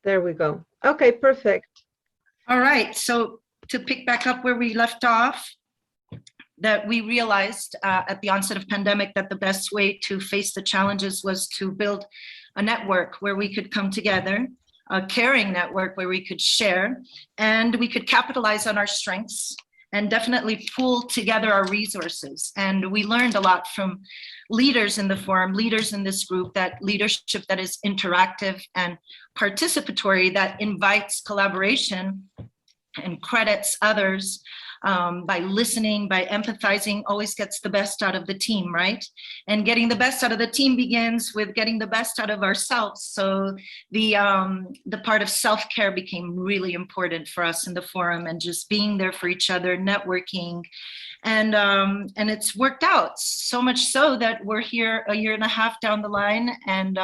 There we go. Okay, perfect. All right, so to pick back up where we left off, that we realized at the onset of pandemic that the best way to face the challenges was to build a network where we could come together, a caring network where we could share and we could capitalize on our strengths and definitely pool together our resources. And we learned a lot from leaders in the forum, leaders in this group, that leadership that is interactive and participatory, that invites collaboration and credits others by listening, by empathizing, always gets the best out of the team, right? And getting the best out of the team begins with getting the best out of ourselves. So the part of self-care became really important for us in the forum, and just being there for each other, networking, and it's worked out so much so that we're here a year and a half down the line, and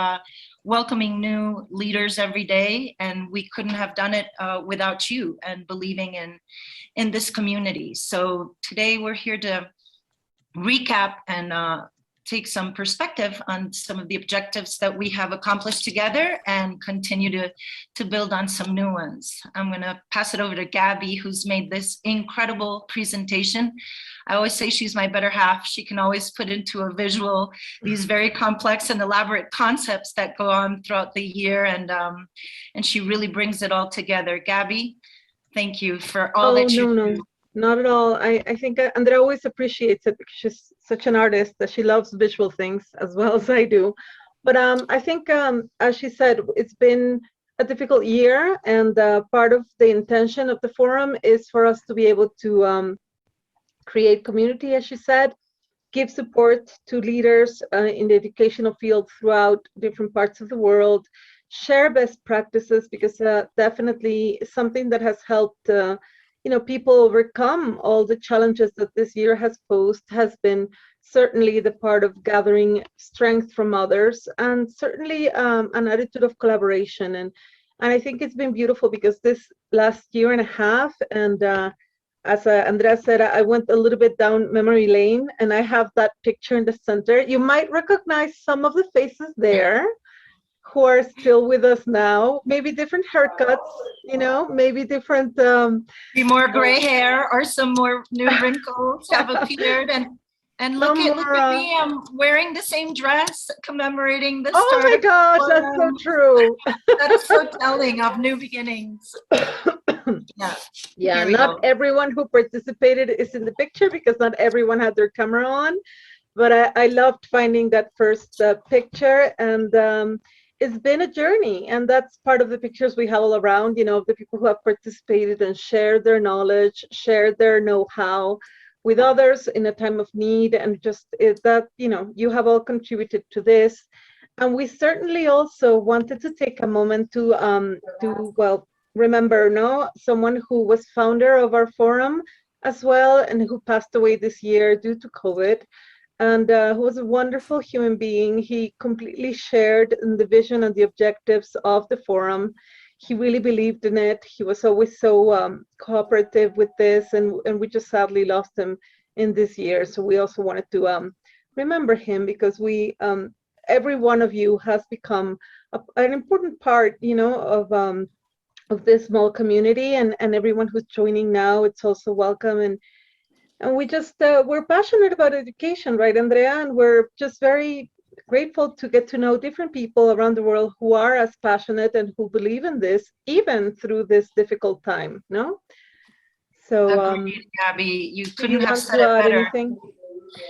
welcoming new leaders every day, and we couldn't have done it without you and believing in this community. So today we're here to recap and take some perspective on some of the objectives that we have accomplished together and continue to build on some new ones. I'm gonna pass it over to Gabby, who's made this incredible presentation. I always say she's my better half. She can always put into a visual these very complex and elaborate concepts that go on throughout the year, and she really brings it all together. Gabby, thank you for all that you do. Not at all. I think Andrea always appreciates it because she's such an artist that she loves visual things as well as I do. But I think, as she said, it's been a difficult year, and part of the intention of the forum is for us to be able to create community, as she said, give support to leaders in the educational field throughout different parts of the world, share best practices, because definitely something that has helped people overcome all the challenges that this year has posed has been certainly the part of gathering strength from others, and certainly an attitude of collaboration. And I think it's been beautiful because this last year and a half, and as Andrea said, I went a little bit down memory lane, and I have that picture in the center. You might recognize some of the faces there who are still with us now, maybe different haircuts, maybe different. More gray hair or some more new wrinkles have appeared. And look at me, I'm wearing the same dress, commemorating the start. Oh my gosh, that's so true. That's so telling of new beginnings. Yeah, not everyone who participated is in the picture because not everyone had their camera on, but I loved finding that first picture, and it's been a journey, and that's part of the pictures we have all around, the people who have participated and shared their knowledge, shared their know-how with others in a time of need, and just that, you have all contributed to this. And we certainly also wanted to take a moment to remember, someone who was founder of our forum as well, and who passed away this year due to COVID. And who was a wonderful human being. He completely shared in the vision and the objectives of the forum. He really believed in it. He was always so cooperative with this, and we just sadly lost him in this year. So we also wanted to remember him, because we, every one of you has become an important part, of this small community, and everyone who's joining now, it's also welcome. And we just, we're passionate about education, right, Andrea? And we're just very grateful to get to know different people around the world who are as passionate and who believe in this, even through this difficult time, no? So, agreed, Gabby, you couldn't have said it better. Anything?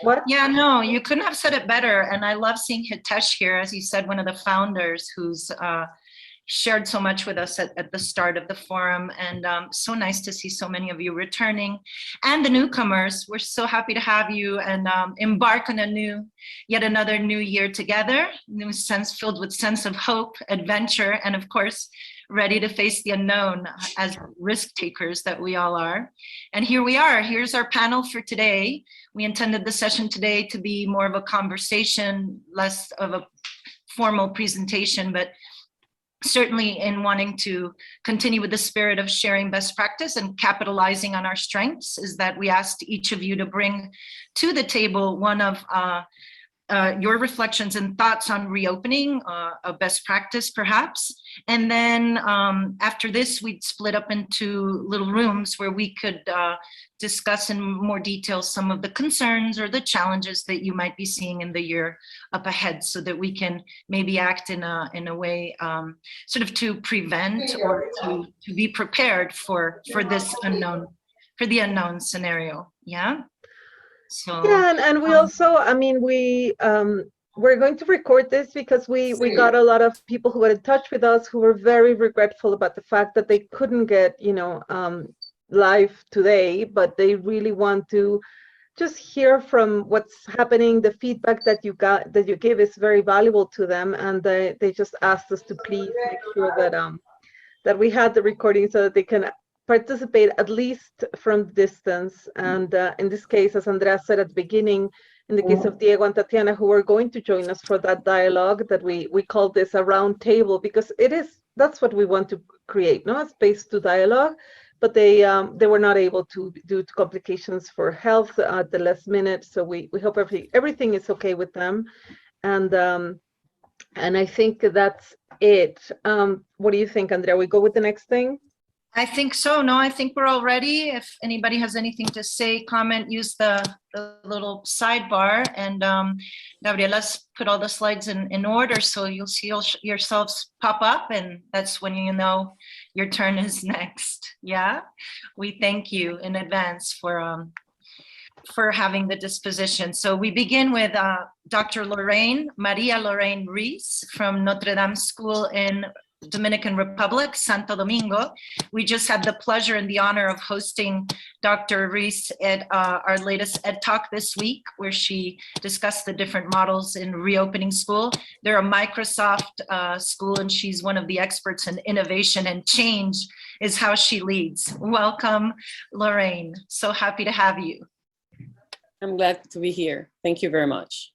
What? Yeah, no, you couldn't have said it better. And I love seeing Hitesh here, as you said, one of the founders who's shared so much with us at the start of the forum, and so nice to see so many of you returning, and the newcomers. We're so happy to have you and embark on yet another new year together, new sense, filled with sense of hope, adventure, and of course, ready to face the unknown as risk takers that we all are. And here we are, here's our panel for today. We intended the session today to be more of a conversation, less of a formal presentation, but certainly in wanting to continue with the spirit of sharing best practice and capitalizing on our strengths, is that we asked each of you to bring to the table one of your reflections and thoughts on reopening, a best practice perhaps. And then after this, we'd split up into little rooms where we could discuss in more detail some of the concerns or the challenges that you might be seeing in the year up ahead, so that we can maybe act in a way sort of to prevent or to be prepared for this unknown, for the unknown scenario. Yeah. So Yeah, and we also, I mean, we're going to record this because we got a lot of people who got in touch with us who were very regretful about the fact that they couldn't get, live today, but they really want to just hear from what's happening. The feedback that you give is very valuable to them, and they just asked us to please make sure that we had the recording so that they can participate at least from distance. And in this case, as Andrea said at the beginning, in the case of Diego and Tatiana, who are going to join us for that dialogue, that we call this a round table, because that's what we want to create, a space to dialogue. But they were not able to due to complications for health at the last minute. So we hope everything is okay with them. And I think that's it. What do you think, Andrea? We go with the next thing? I think so. No, I think we're all ready. If anybody has anything to say, comment, use the little sidebar. And Gabriela's put all the slides in order, so you'll see yourselves pop up, and that's when you know your turn is next. Yeah, we thank you in advance for having the disposition. So we begin with Dr. Maria Lorraine Reese from Notre Dame School in Dominican Republic, Santo Domingo. We just had the pleasure and the honor of hosting Dr. Reese at our latest Ed Talk this week, where she discussed the different models in reopening school. They're a Microsoft school, and she's one of the experts in innovation, and change is how she leads. Welcome, Lorraine. So happy to have you. I'm glad to be here. Thank you very much.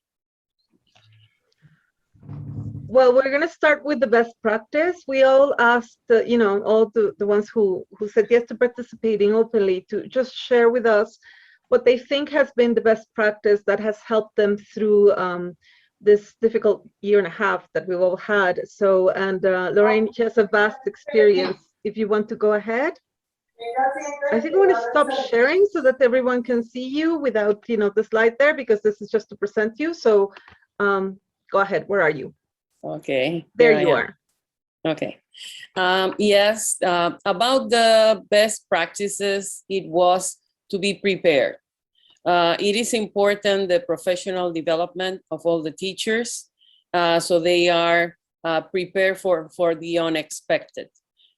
Well, we're going to start with the best practice. We all asked, all the ones who said yes to participating openly to just share with us what they think has been the best practice that has helped them through this difficult year and a half that we've all had. So, and Lorraine, she has a vast experience. If you want to go ahead. I think we want to stop sharing so that everyone can see you without, the slide there, because this is just to present you. So go ahead. Where are you? Okay. There you are. Okay. Yes, about the best practices, it was to be prepared. It is important, the professional development of all the teachers, so they are prepared for the unexpected.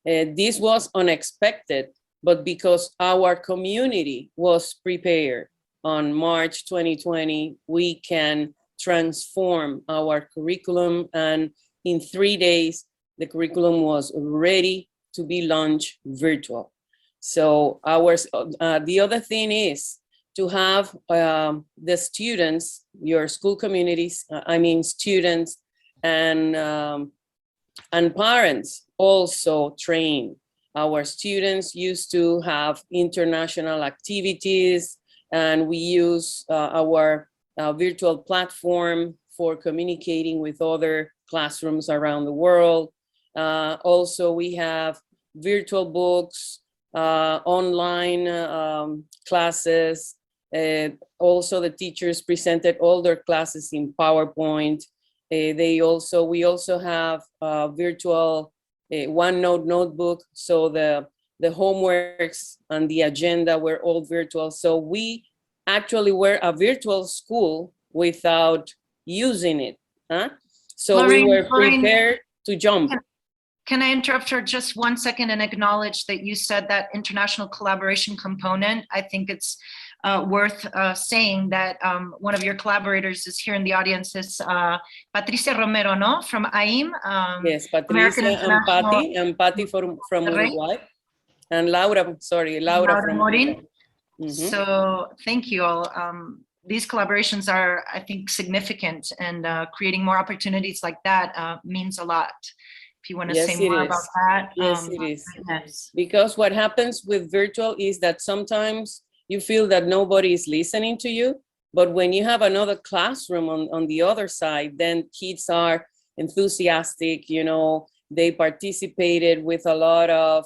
This was unexpected, but because our community was prepared on March 2020, we can transform our curriculum, and in 3 days, the curriculum was ready to be launched virtual. So the other thing is to have the students, your school communities, students and parents also train. Our students used to have international activities, and we use our virtual platform for communicating with other classrooms around the world. Also, we have virtual books, online classes. Also, the teachers presented all their classes in PowerPoint. We also have virtual OneNote notebook, so the homeworks and the agenda were all virtual. So we actually were a virtual school without using it. So Lorraine, we were prepared to jump. Can I interrupt for just 1 second and acknowledge that you said that international collaboration component? I think it's worth saying that one of your collaborators is here in the audience, is Patricia Romero, no? From AIM. Yes, Patricia and Patty from Uruguay. And Laura from Morin. So thank you all. These collaborations are, I think, significant, and creating more opportunities like that means a lot. If you want to say more about that. Yes, it is. Yes. Because what happens with virtual is that sometimes you feel that nobody is listening to you. But when you have another classroom on the other side, then kids are enthusiastic, you know, they participated with a lot of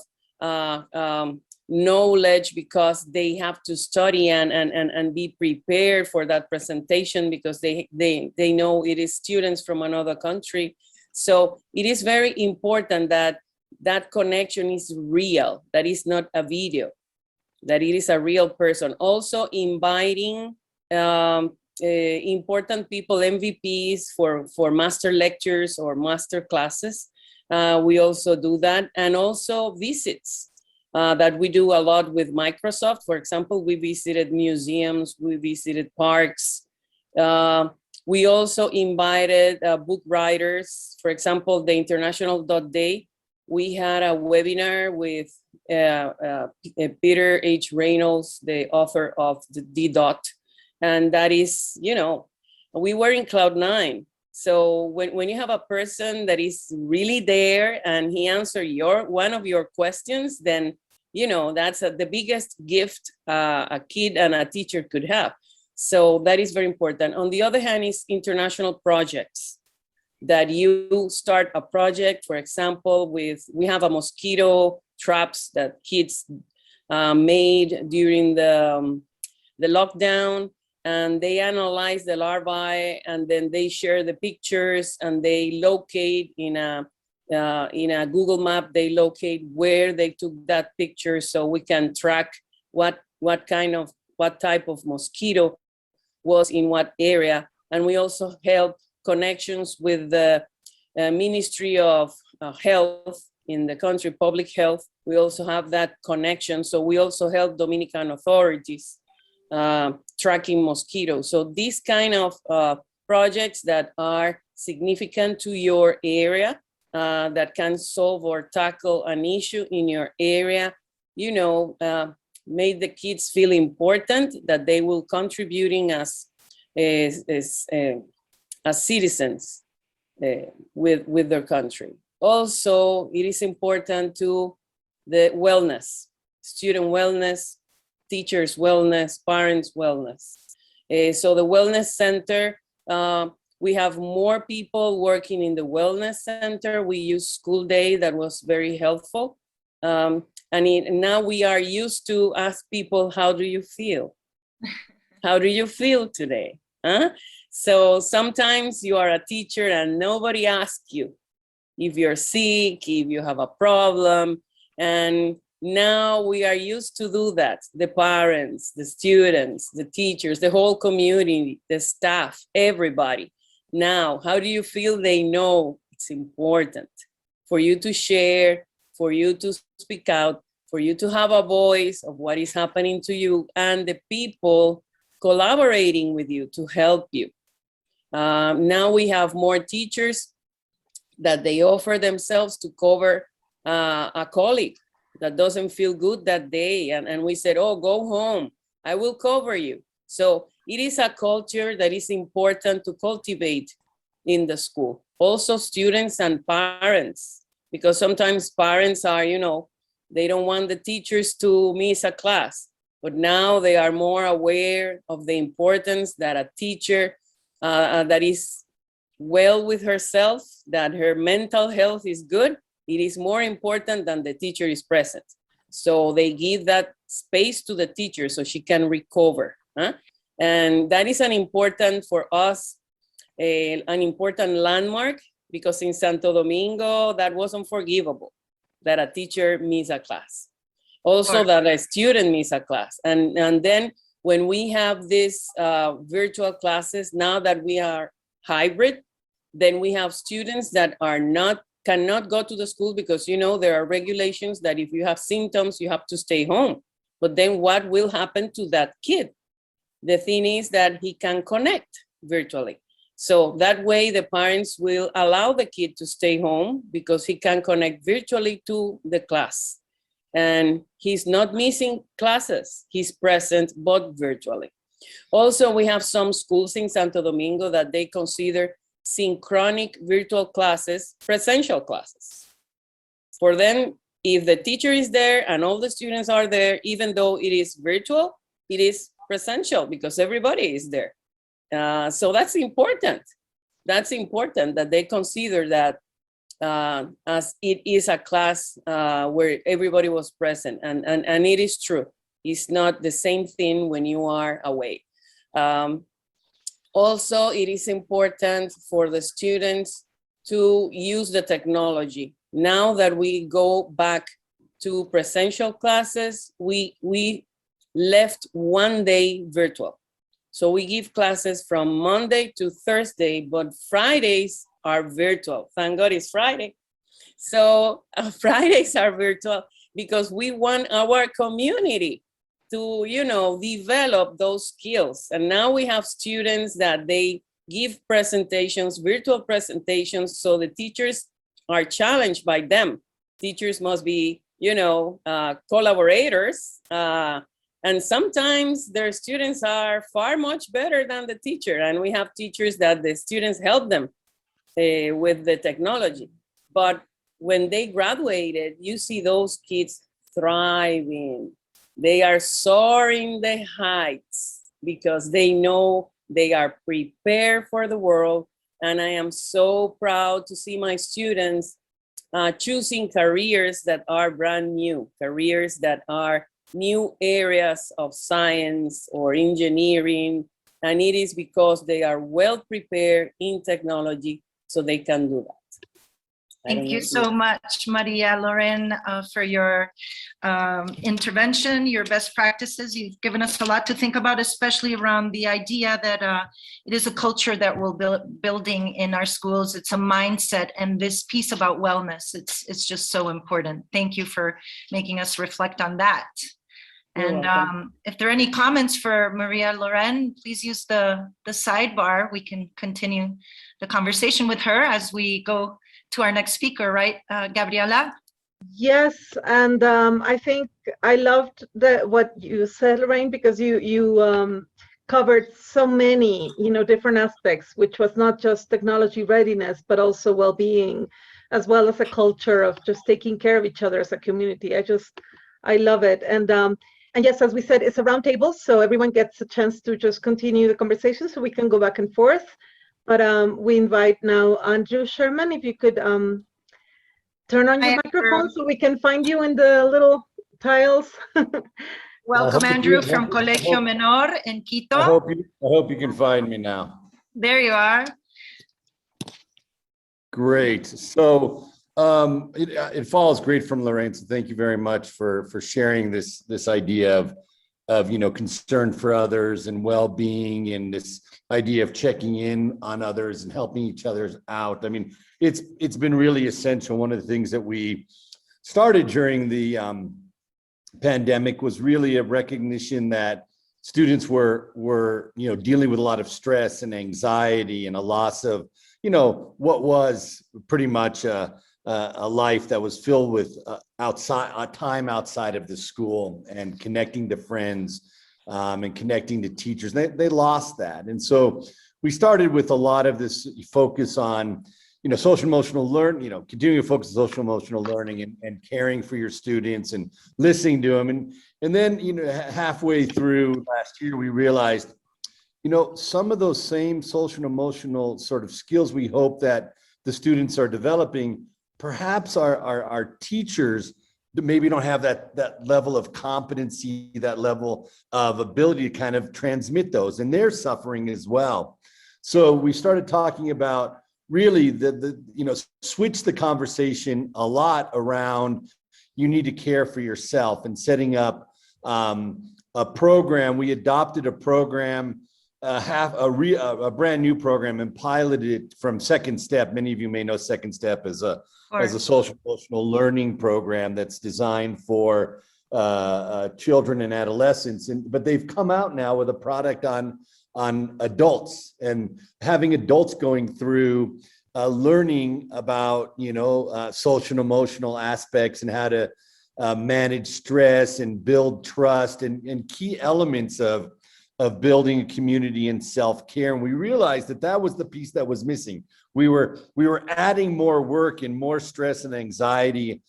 knowledge because they have to study and be prepared for that presentation because they know it is students from another country. So it is very important that that connection is real, that is not a video, that it is a real person. Also inviting important people, MVPs for master lectures or master classes. We also do that, and also visits that we do a lot with Microsoft. For example, we visited museums, we visited parks. We also invited book writers. For example, the International Day, we had a webinar with Peter H. Reynolds, the author of the D. And that is, you know, we were in cloud nine. So when you have a person that is really there and he answers one of your questions, then, you know, that's the biggest gift a kid and a teacher could have. So that is very important. On the other hand is international projects, that you start a project, for example, we have a mosquito traps that kids made during the lockdown, and they analyze the larvae, and then they share the pictures, and they locate in a Google map, they locate where they took that picture, so we can track what type of mosquito was in what area. And we also help connections with the Ministry of Health in the country, public health. We also have that connection. So we also help Dominican authorities tracking mosquitoes. So these kind of projects that are significant to your area, that can solve or tackle an issue in your area, you know, made the kids feel important, that they will contributing as citizens with their country. Also, it is important to the wellness, student wellness, teachers' wellness, parents' wellness. So the wellness center, we have more people working in the wellness center. We use school day, that was very helpful. And now we are used to ask people, how do you feel? How do you feel today? Huh? So sometimes you are a teacher and nobody asks you if you're sick, if you have a problem. And now we are used to do that. The parents, the students, the teachers, the whole community, the staff, everybody. Now, how do you feel? They know it's important for you to share, for you to speak out, for you to have a voice of what is happening to you, and the people collaborating with you to help you. Now we have more teachers that they offer themselves to cover a colleague that doesn't feel good that day. And we said, oh, go home, I will cover you. So it is a culture that is important to cultivate in the school. Also students and parents, because sometimes parents are, you know, they don't want the teachers to miss a class, but now they are more aware of the importance that a teacher that is well with herself, that her mental health is good, it is more important than the teacher is present. So they give that space to the teacher so she can recover. Huh? And that is an important for us, an important landmark, because in Santo Domingo, that was unforgivable, that a teacher miss a class. Also that a student miss a class. And then when we have these virtual classes, now that we are hybrid, then we have students that cannot go to the school because, you know, there are regulations that if you have symptoms, you have to stay home. But then what will happen to that kid? The thing is that he can connect virtually. So that way the parents will allow the kid to stay home because he can connect virtually to the class. And he's not missing classes, he's present, but virtually. Also, we have some schools in Santo Domingo that they consider synchronic virtual classes, presential classes. For them, if the teacher is there and all the students are there, even though it is virtual, it is presential because everybody is there. So that's important. That's important that they consider that as it is a class where everybody was present, and it is true. It's not the same thing when you are away. Also, it is important for the students to use the technology. Now that we go back to presential classes, we left one day virtual. So we give classes from Monday to Thursday, but Fridays are virtual. Thank God it's Friday. So Fridays are virtual because we want our community to, you know, develop those skills. And now we have students that they give presentations, virtual presentations, so the teachers are challenged by them. Teachers must be, you know, collaborators. And sometimes their students are far much better than the teacher. And we have teachers that the students help them with the technology. But when they graduated, you see those kids thriving. They are soaring the heights because they know they are prepared for the world. And I am so proud to see my students choosing careers that are brand new, careers that are new areas of science or engineering. And it is because they are well prepared in technology, so they can do that. Thank you so much, Maria Loren, for your intervention, your best practices. You've given us a lot to think about, especially around the idea that it is a culture that we're building in our schools. It's a mindset, and this piece about wellness, it's just so important. Thank you for making us reflect on that. And if there are any comments for Maria Loren, please use the sidebar. We can continue the conversation with her as we go to our next speaker, right, Gabriela? Yes, and I think I loved what you said, Lorraine, because you covered so many, different aspects, which was not just technology readiness, but also well-being, as well as a culture of just taking care of each other as a community. I love it. And yes, as we said, it's a roundtable, so everyone gets a chance to just continue the conversation, so we can go back and forth. But we invite now Andrew Sherman, if you could turn on your microphone so we can find you in the little tiles. Welcome, Andrew, from Colegio Menor in Quito. I hope you can find me now. There you are. Great. So it follows great from Lorraine. So thank you very much for sharing this idea of concern for others and well-being, and this idea of checking in on others and helping each other out. I mean, it's been really essential. One of the things that we started during the pandemic was really a recognition that students were dealing with a lot of stress and anxiety and a loss of what was pretty much a life that was filled with time outside of the school and connecting to friends and connecting to teachers. They lost that. And so we started with a lot of this focus on, social emotional learning, continuing to focus on social emotional learning and caring for your students and listening to them. And then, halfway through last year, we realized, some of those same social and emotional sort of skills we hope that the students are developing, perhaps our teachers maybe don't have that level of competency, that level of ability to kind of transmit those, and they're suffering as well. So we started talking about really switch the conversation a lot around you need to care for yourself, and setting up a program. We adopted a program, a brand new program, and piloted it from Second Step. Many of you may know Second Step as a social emotional learning program that's designed for children and adolescents. But they've come out now with a product on adults, and having adults going through learning about social and emotional aspects and how to manage stress and build trust and key elements of building a community and self-care. And we realized that was the piece that was missing. We were adding more work and more stress and anxiety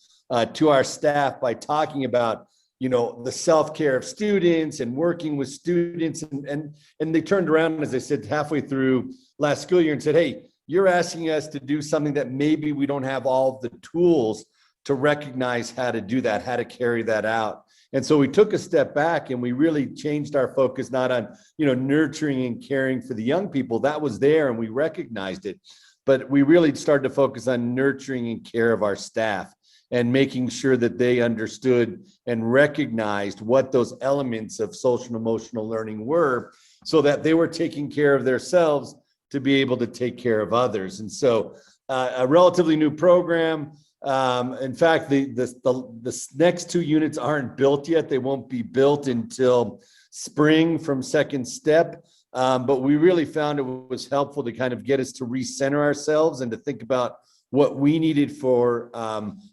to our staff by talking about the self-care of students and working with students. And they turned around, as I said, halfway through last school year and said, hey, you're asking us to do something that maybe we don't have all the tools to recognize how to do that, how to carry that out. And so we took a step back and we really changed our focus, not on, nurturing and caring for the young people. That was there and we recognized it, but we really started to focus on nurturing and care of our staff and making sure that they understood and recognized what those elements of social and emotional learning were, so that they were taking care of themselves to be able to take care of others. And so a relatively new program. In fact, the next 2 units aren't built yet. They won't be built until spring from Second Step. But we really found it was helpful to kind of get us to recenter ourselves and to think about what we needed for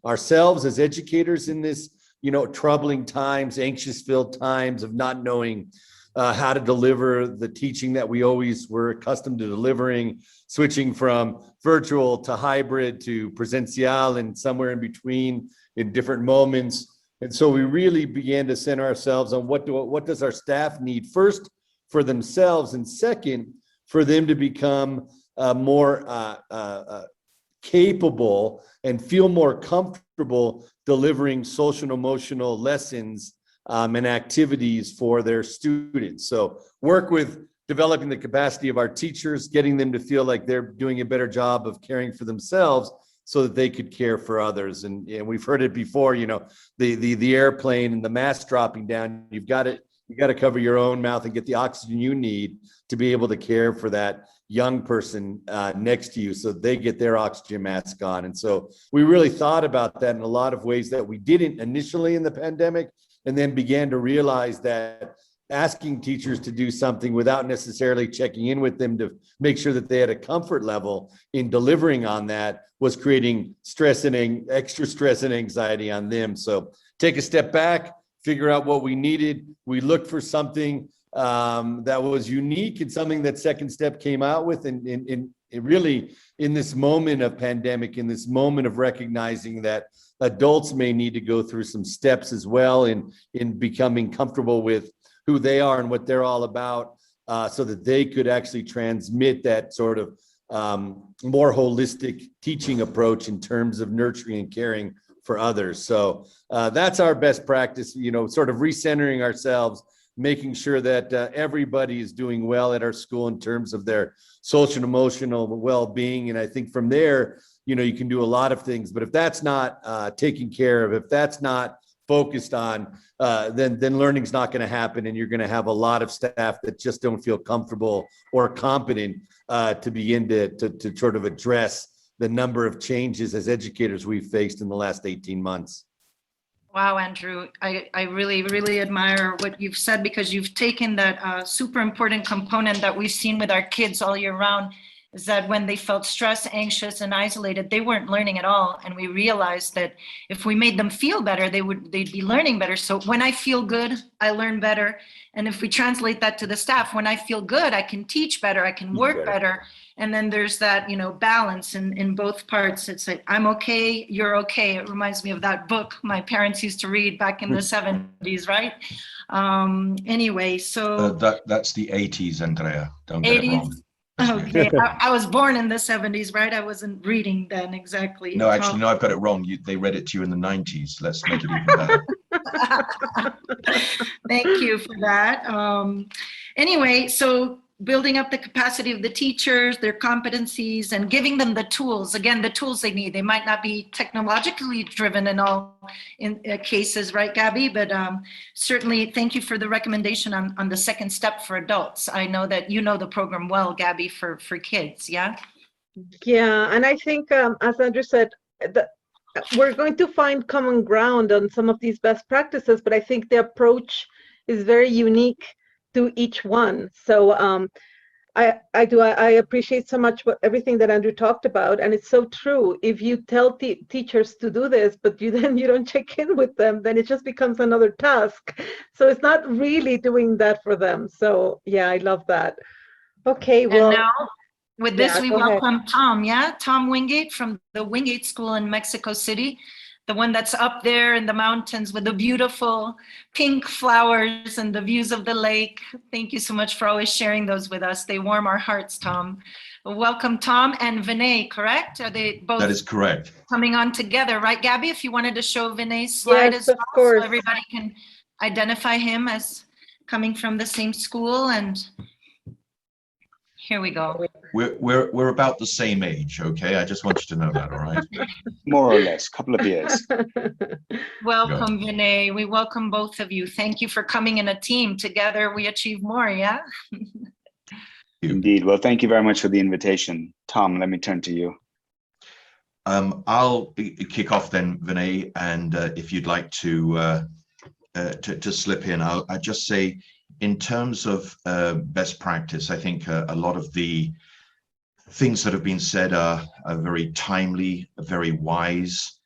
ourselves as educators in this, troubling times, anxious-filled times of not knowing how to deliver the teaching that we always were accustomed to delivering, switching from virtual to hybrid to presential and somewhere in between in different moments. And so we really began to center ourselves on what does our staff need, first for themselves, and second, for them to become more capable and feel more comfortable delivering social and emotional lessons and activities for their students. So work with developing the capacity of our teachers, getting them to feel like they're doing a better job of caring for themselves so that they could care for others. And we've heard it before, the airplane and the mask dropping down, you got to cover your own mouth and get the oxygen you need to be able to care for that young person next to you so they get their oxygen mask on. And so we really thought about that in a lot of ways that we didn't initially in the pandemic, and then began to realize that asking teachers to do something without necessarily checking in with them to make sure that they had a comfort level in delivering on that was creating extra stress and anxiety on them. So take a step back, figure out what we needed. We looked for something that was unique and something that Second Step came out with. And really in this moment of pandemic, in this moment of recognizing that adults may need to go through some steps as well in becoming comfortable with who they are and what they're all about, so that they could actually transmit that sort of more holistic teaching approach in terms of nurturing and caring for others. So that's our best practice, sort of recentering ourselves, making sure that everybody is doing well at our school in terms of their social and emotional well-being. And I think from there, you can do a lot of things, but if that's not taken care of, if that's not focused on, then learning's not going to happen. And you're going to have a lot of staff that just don't feel comfortable or competent to begin to sort of address the number of changes as educators we've faced in the last 18 months. Wow, Andrew, I really, really admire what you've said, because you've taken that super important component that we've seen with our kids all year round, is that when they felt stressed, anxious, and isolated, they weren't learning at all. And we realized that if we made them feel better, they'd be learning better. So when I feel good, I learn better. And if we translate that to the staff, when I feel good, I can teach better, I can work better. And then there's that, balance in both parts. It's like, I'm okay, you're okay. It reminds me of that book my parents used to read back in the 70s, right? Anyway, so. That's the 80s, Andrea. Don't get 80s. it wrong. Okay, I was born in the 70s, right? I wasn't reading then exactly. No, actually, no, I've got it wrong. They read it to you in the 90s. Let's make it even better. Thank you for that. Anyway, so building up the capacity of the teachers, their competencies, and giving them the tools. Again, the tools they need. They might not be technologically driven in all cases, right, Gabby? But certainly, thank you for the recommendation on the Second Step for adults. I know that you know the program well, Gabby, for kids, yeah? Yeah, and I think, as Andrew said, we're going to find common ground on some of these best practices, but I think the approach is very unique to each one. So I appreciate so much everything that Andrew talked about, and it's so true. If you tell teachers to do this, but you don't check in with them, then it just becomes another task. So it's not really doing that for them. So yeah, I love that. Okay, well. And now, with this, we go ahead. welcome Tom, Tom Wingate from the Wingate School in Mexico City. the one that's up there in the mountains with the beautiful pink flowers and the views of the lake. Thank you so much for always sharing those with us. They warm our hearts, Tom. Welcome, Tom and Vinay, correct? Are they both That is correct. coming on together, right, Gabby? If you wanted to show Vinay's slide Yes, as of well, course. so everybody can identify him as coming from the same school. And here we go. We're about the same age, okay? I just want you to know that, all right? More or less, couple of years. Welcome, Vinay. We welcome both of you. Thank you for coming in a team. Together we achieve more, yeah? Indeed. Well, thank you very much for the invitation. Tom, let me turn to you. I'll kick off then, Vinay, and if you'd like to slip in, I'll just say, in terms of best practice, I think a lot of the things that have been said are very timely, very wise.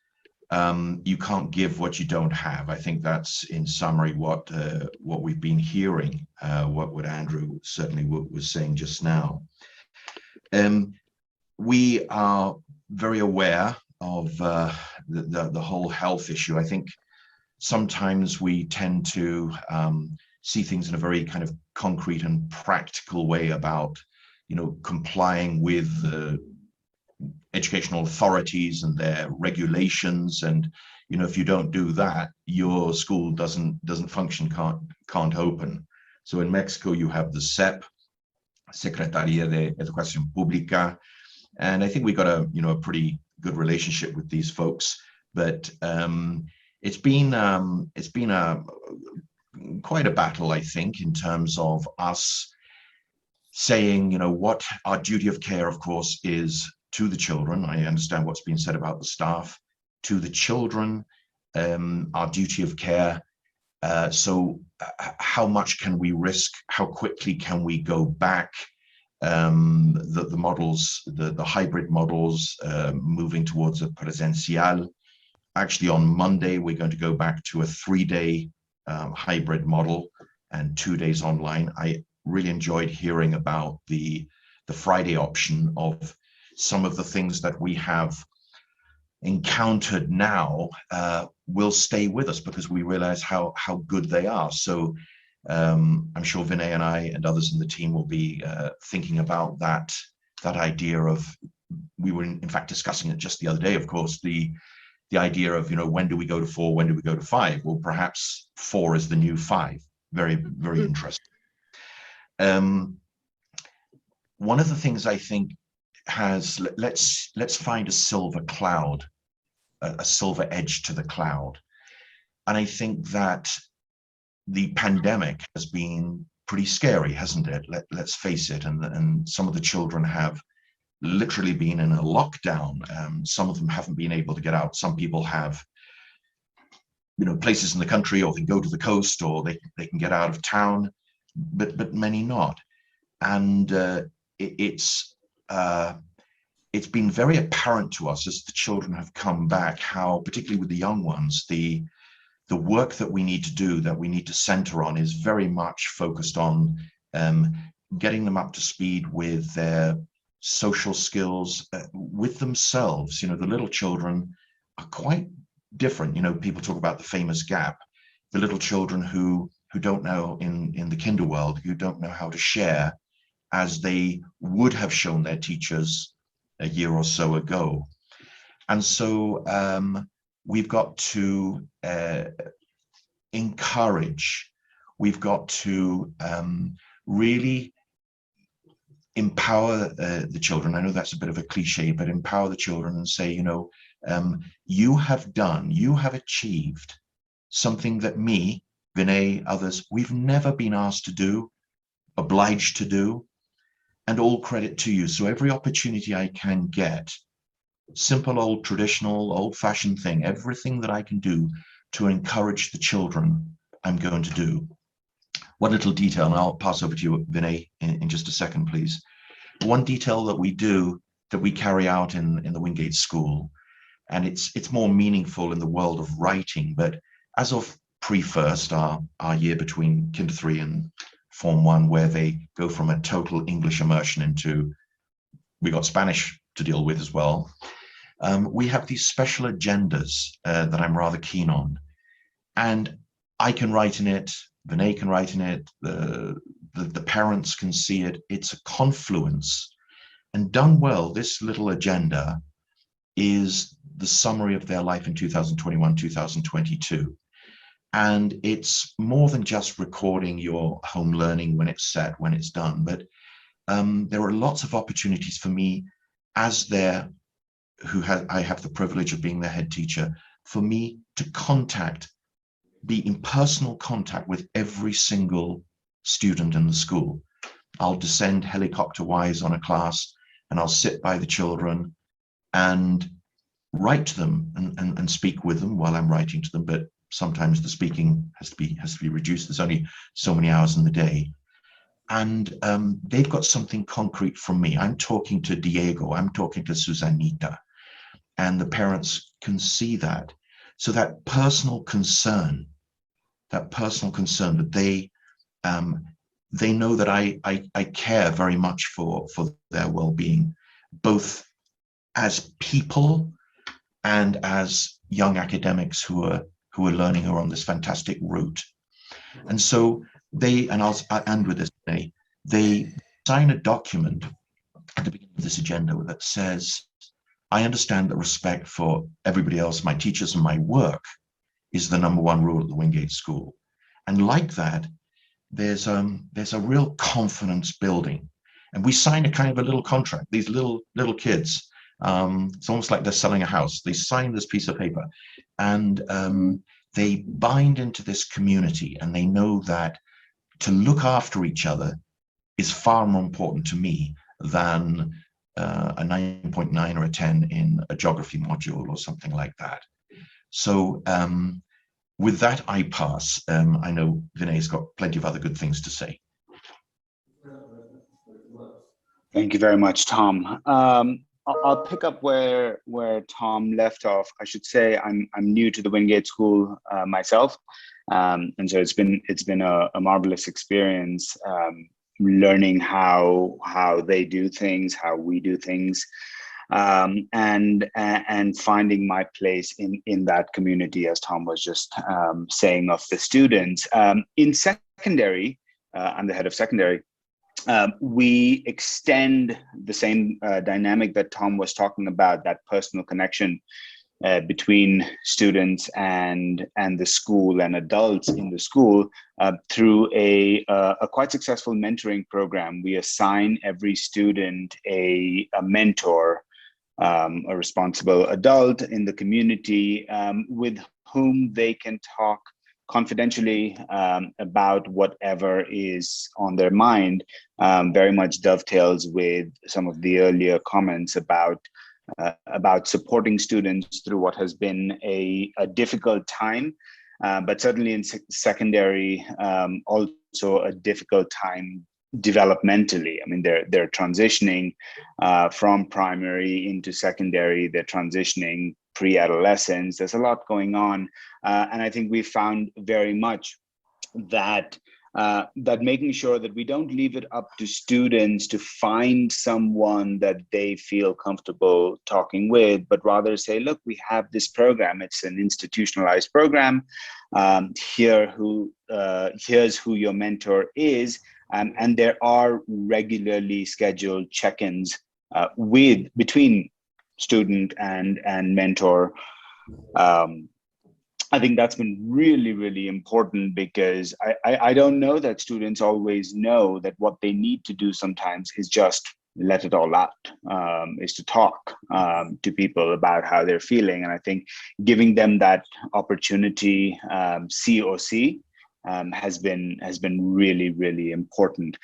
You can't give what you don't have. I think that's, in summary, what we've been hearing, what Andrew certainly was saying just now. We are very aware of the whole health issue. I think sometimes we tend to see things in a very kind of concrete and practical way about, complying with educational authorities and their regulations, and if you don't do that, your school doesn't function, can't open. So in Mexico you have the SEP, Secretaría de Educación Pública, and I think we got a pretty good relationship with these folks, but it's been quite a battle, I think, in terms of us saying, what our duty of care, of course, is to the children. I understand what's been said about the staff. To the children, our duty of care. So how much can we risk? How quickly can we go back? The models, the hybrid models, moving towards a presencial. Actually, on Monday, we're going to go back to a 3-day hybrid model and 2 days online. I really enjoyed hearing about the Friday option of some of the things that we have encountered now will stay with us because we realize how good they are. So I'm sure Vinay and I and others in the team will be thinking about that idea of, we were in fact discussing it just the other day, of course, the idea of, when do we go to 4, when do we go to 5? Well, perhaps 4 is the new 5. Very, very interesting. One of the things I think has, let's find a silver cloud, a silver edge to the cloud. And I think that the pandemic has been pretty scary, hasn't it? Let's face it. And some of the children have literally been in a lockdown. Some of them haven't been able to get out. Some people have, places in the country, or they go to the coast, or they can get out of town, but many not. And it's been very apparent to us as the children have come back, how, particularly with the young ones, the work that we need to do, that we need to center on, is very much focused on getting them up to speed with their social skills, with themselves. The little children are quite different. People talk about the famous gap, the little children who don't know in the kinder world, who don't know how to share as they would have shown their teachers a year or so ago. And so we've got to encourage, we've got to really empower the children. I know that's a bit of a cliche, but empower the children and say, you have achieved something that me, Vinay, others, we've never been asked to do, obliged to do, and all credit to you. So every opportunity I can get, simple, old, traditional, old-fashioned thing, everything that I can do to encourage the children, I'm going to do. One little detail, and I'll pass over to you, Vinay, in just a second, please. One detail that we do, that we carry out in the Wingate School, and it's more meaningful in the world of writing, but as of pre-first, our year between Kinder 3 and Form 1, where they go from a total English immersion into, we got Spanish to deal with as well. we have these special agendas that I'm rather keen on. And I can write in it, Vinay can write in it, the parents can see it. It's a confluence. And done well, this little agenda is the summary of their life in 2021, 2022. And it's more than just recording your home learning when it's set, when it's done, but there are lots of opportunities for me as I have the privilege of being their head teacher, for me to be in personal contact with every single student in the school. I'll descend helicopter-wise on a class, and I'll sit by the children and write to them and speak with them while I'm writing to them. But sometimes the speaking has to be reduced. There's only so many hours in the day. And they've got something concrete from me. I'm talking to Diego, I'm talking to Susanita, and the parents can see that. So that personal concern that they know that I care very much for their well-being, both as people and as young academics who are learning, who are on this fantastic route. And so I'll end with this, they sign a document at the beginning of this agenda that says, I understand that respect for everybody else, my teachers and my work, is the #1 rule at the Wingate School. And like that, there's a real confidence building. And we sign a kind of a little contract. These little kids, it's almost like they're selling a house. They sign this piece of paper, and they bind into this community, and they know that to look after each other is far more important to me than a 9.9 or a 10 in a geography module or something like that. So with that, I pass. I know Vinay's got plenty of other good things to say. Thank you very much, Tom. I'll pick up where Tom left off. I should say I'm new to the Wingate School myself, and so it's been a marvelous experience learning how they do things, how we do things, and finding my place in that community, as Tom was just saying, of the students. In secondary, I'm the head of secondary. We extend the same dynamic that Tom was talking about, that personal connection between students and the school and adults in the school through a quite successful mentoring program. We assign every student a mentor, a responsible adult in the community with whom they can talk confidentially about whatever is on their mind. Very much dovetails with some of the earlier comments about supporting students through what has been a difficult time, but certainly in secondary, also a difficult time developmentally. I mean, they're transitioning from primary into secondary. They're transitioning pre-adolescence. There's a lot going on, and I think we found very much that making sure that we don't leave it up to students to find someone that they feel comfortable talking with, but rather say, look, we have this program. It's an institutionalized program. Here's who your mentor is. And there are regularly scheduled check-ins between student and mentor. I think that's been really, really important, because I don't know that students always know that what they need to do sometimes is just let it all out, is to talk to people about how they're feeling. And I think giving them that opportunity, COC, has been really, really important.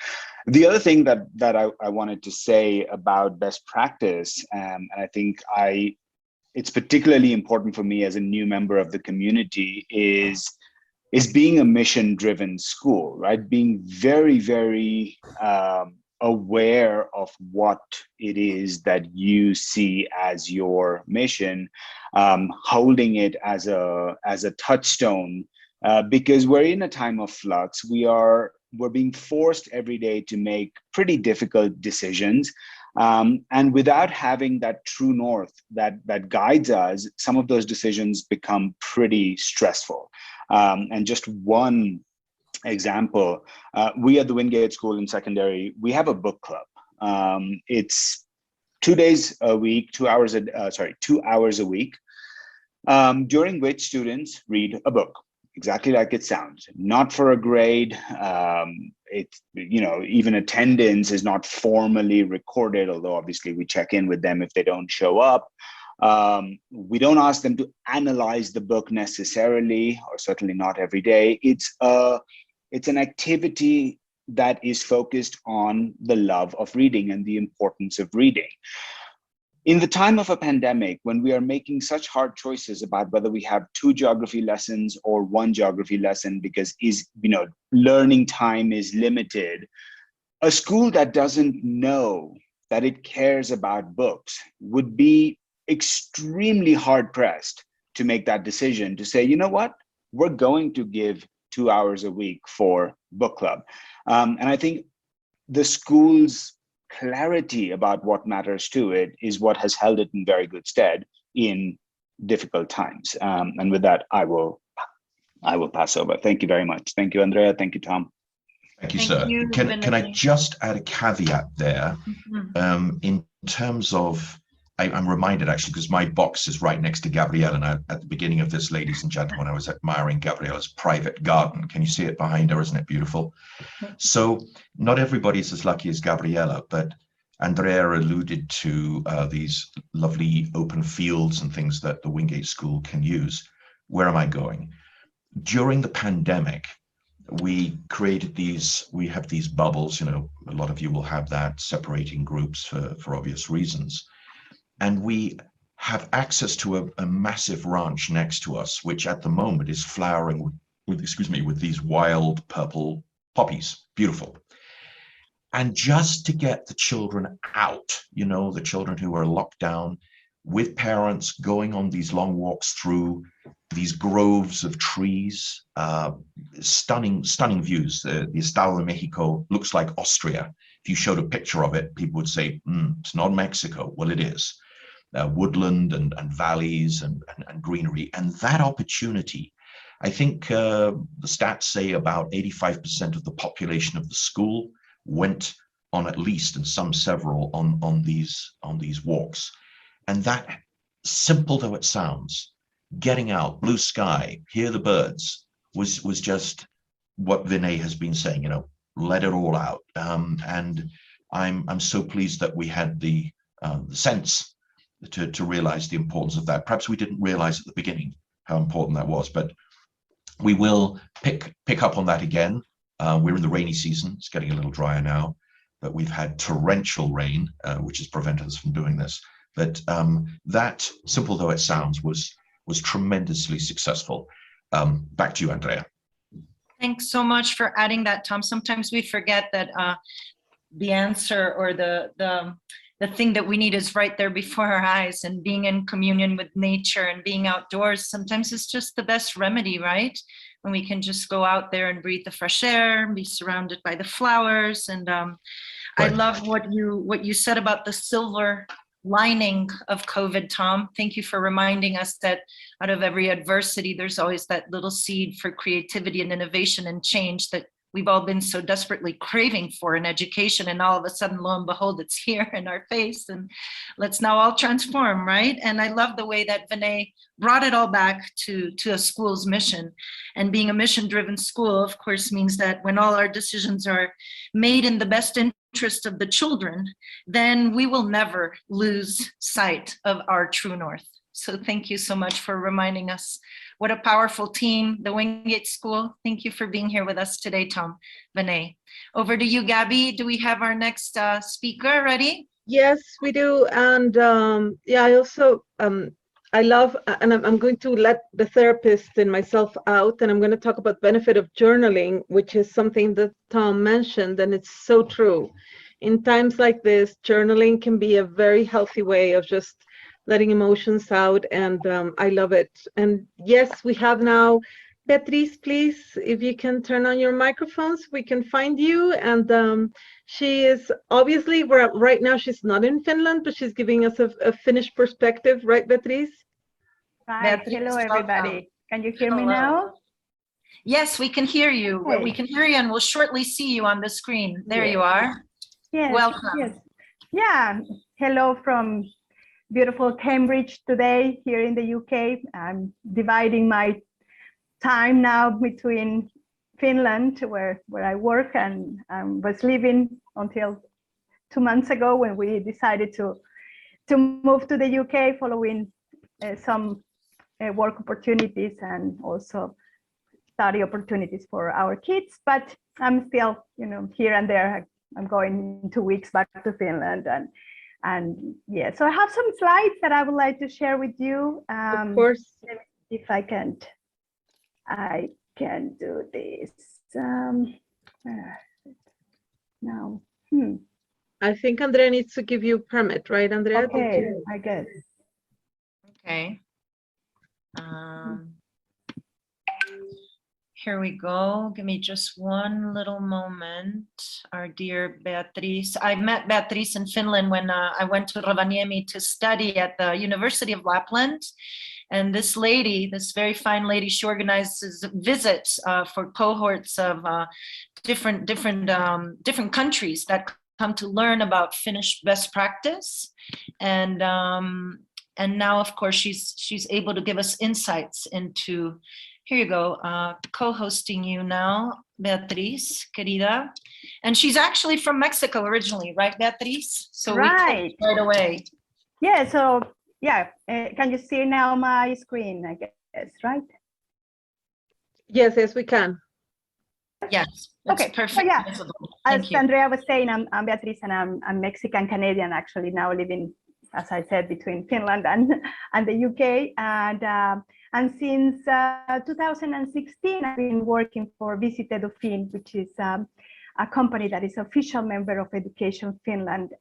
The other thing that I wanted to say about best practice, and I think it's particularly important for me as a new member of the community, is being a mission-driven school, right? Being very, very aware of what it is that you see as your mission, holding it as a touchstone, because we're in a time of flux. We're being forced every day to make pretty difficult decisions. And without having that true north that guides us, some of those decisions become pretty stressful. And just one example, we at the Wingate School in secondary, we have a book club. It's 2 days a week, 2 hours 2 hours a week, during which students read a book, exactly like it sounds. Not for a grade. It's, you know, even attendance is not formally recorded, although obviously we check in with them if they don't show up. We don't ask them to analyze the book necessarily, or certainly not every day. It's an activity that is focused on the love of reading and the importance of reading. In the time of a pandemic, when we are making such hard choices about whether we have 2 geography lessons or 1 geography lesson because learning time is limited, a school that doesn't know that it cares about books would be extremely hard pressed to make that decision to say, you know what, we're going to give 2 hours a week for book club. And I think the school's clarity about what matters to it is what has held it in very good stead in difficult times. And with that, I will pass over. Thank you very much. Thank you, Andrea. Thank you, Tom. Thank you, Thank sir. you, Can I just add a caveat there? In terms of, I'm reminded actually, because my box is right next to Gabrielle, and at the beginning of this, ladies and gentlemen, I was admiring Gabrielle's private garden. Can you see it behind her? Isn't it beautiful? So not everybody is as lucky as Gabriella, but Andrea alluded to these lovely open fields and things that the Wingate School can use. Where am I going? During the pandemic, we created we have these bubbles, a lot of you will have that, separating groups for obvious reasons. And we have access to a massive ranch next to us, which at the moment is flowering with these wild purple poppies. Beautiful. And just to get the children out, the children who are locked down, with parents going on these long walks through these groves of trees, stunning views. The Estado de Mexico looks like Austria. If you showed a picture of it, people would say, it's not Mexico. Well, it is. Woodland and valleys and greenery. And that opportunity, I think the stats say about 85% of the population of the school went on at least, and some several, on these walks. And that, simple though it sounds, getting out, blue sky, hear the birds, was just what Vinay has been saying, let it all out. And I'm so pleased that we had the sense to realize the importance of that. Perhaps we didn't realize at the beginning how important that was, but we will pick up on that again. We're in the rainy season. It's getting a little drier now, but we've had torrential rain, which has prevented us from doing this. But that, simple though it sounds, was tremendously successful. Back to you, Andrea. Thanks so much for adding that, Tom. Sometimes we forget that the answer or the thing that we need is right there before our eyes, and being in communion with nature and being outdoors, sometimes it's just the best remedy, right? When we can just go out there and breathe the fresh air and be surrounded by the flowers. And Right. I love what you said about the silver lining of COVID, Tom. Thank you for reminding us that out of every adversity, there's always that little seed for creativity and innovation and change that we've all been so desperately craving for in education. And all of a sudden, lo and behold, it's here in our face. And let's now all transform, right? And I love the way that Vinay brought it all back to a school's mission. And being a mission-driven school, of course, means that when all our decisions are made in the best interest of the children, then we will never lose sight of our true north. So thank you so much for reminding us. What a powerful team, the Wingate School. Thank you for being here with us today, Tom, Vinay. Over to you, Gabby. Do we have our next speaker ready? Yes, we do. And yeah, I also, I love, and I'm going to let the therapist and myself out, and I'm going to talk about benefit of journaling, which is something that Tom mentioned, and it's so true. In times like this, journaling can be a very healthy way of just letting emotions out, and I love it. And yes, we have now Beatriz, please, if you can turn on your microphones, we can find you. And she is obviously, right now she's not in Finland, but she's giving us a Finnish perspective, right, Beatriz? Right. Beatriz, Hello, welcome. everybody. Can you hear me Hello. now? Yes, we can hear you. Okay. We can hear you and we'll shortly see you on the screen. There you are. Yes. Welcome. Yes. Yeah. Hello from beautiful Cambridge today here in the UK. I'm dividing my time now between Finland, where I work, and was living until 2 months ago when we decided to move to the UK following some work opportunities and also study opportunities for our kids. But I'm still, here and there. I'm going in 2 weeks back to Finland, and yeah. So I have some slides that I would like to share with you. Of course. If I can do this now. I think Andrea needs to give you a permit, right, Andrea? Okay, I guess. Okay. Here we go. Give me just one little moment. Our dear Beatriz. I met Beatriz in Finland when I went to Rovaniemi to study at the University of Lapland. And this lady, this very fine lady, she organizes visits for cohorts of different countries that come to learn about Finnish best practice. And now, of course, she's able to give us insights into. Here you go, co-hosting you now, Beatriz, querida. And she's actually from Mexico originally, right, Beatriz? So right. We right away. Yeah, so yeah, can you see now my screen, I guess, right? Yes, we can. Yes, it's okay. perfect. So yeah, as Thank you. Andrea was saying, I'm Beatriz, and I'm Mexican-Canadian, actually, now living, as I said, between Finland and the UK. And since 2016, I've been working for Visit Edufin, which is a company that is official member of Education Finland.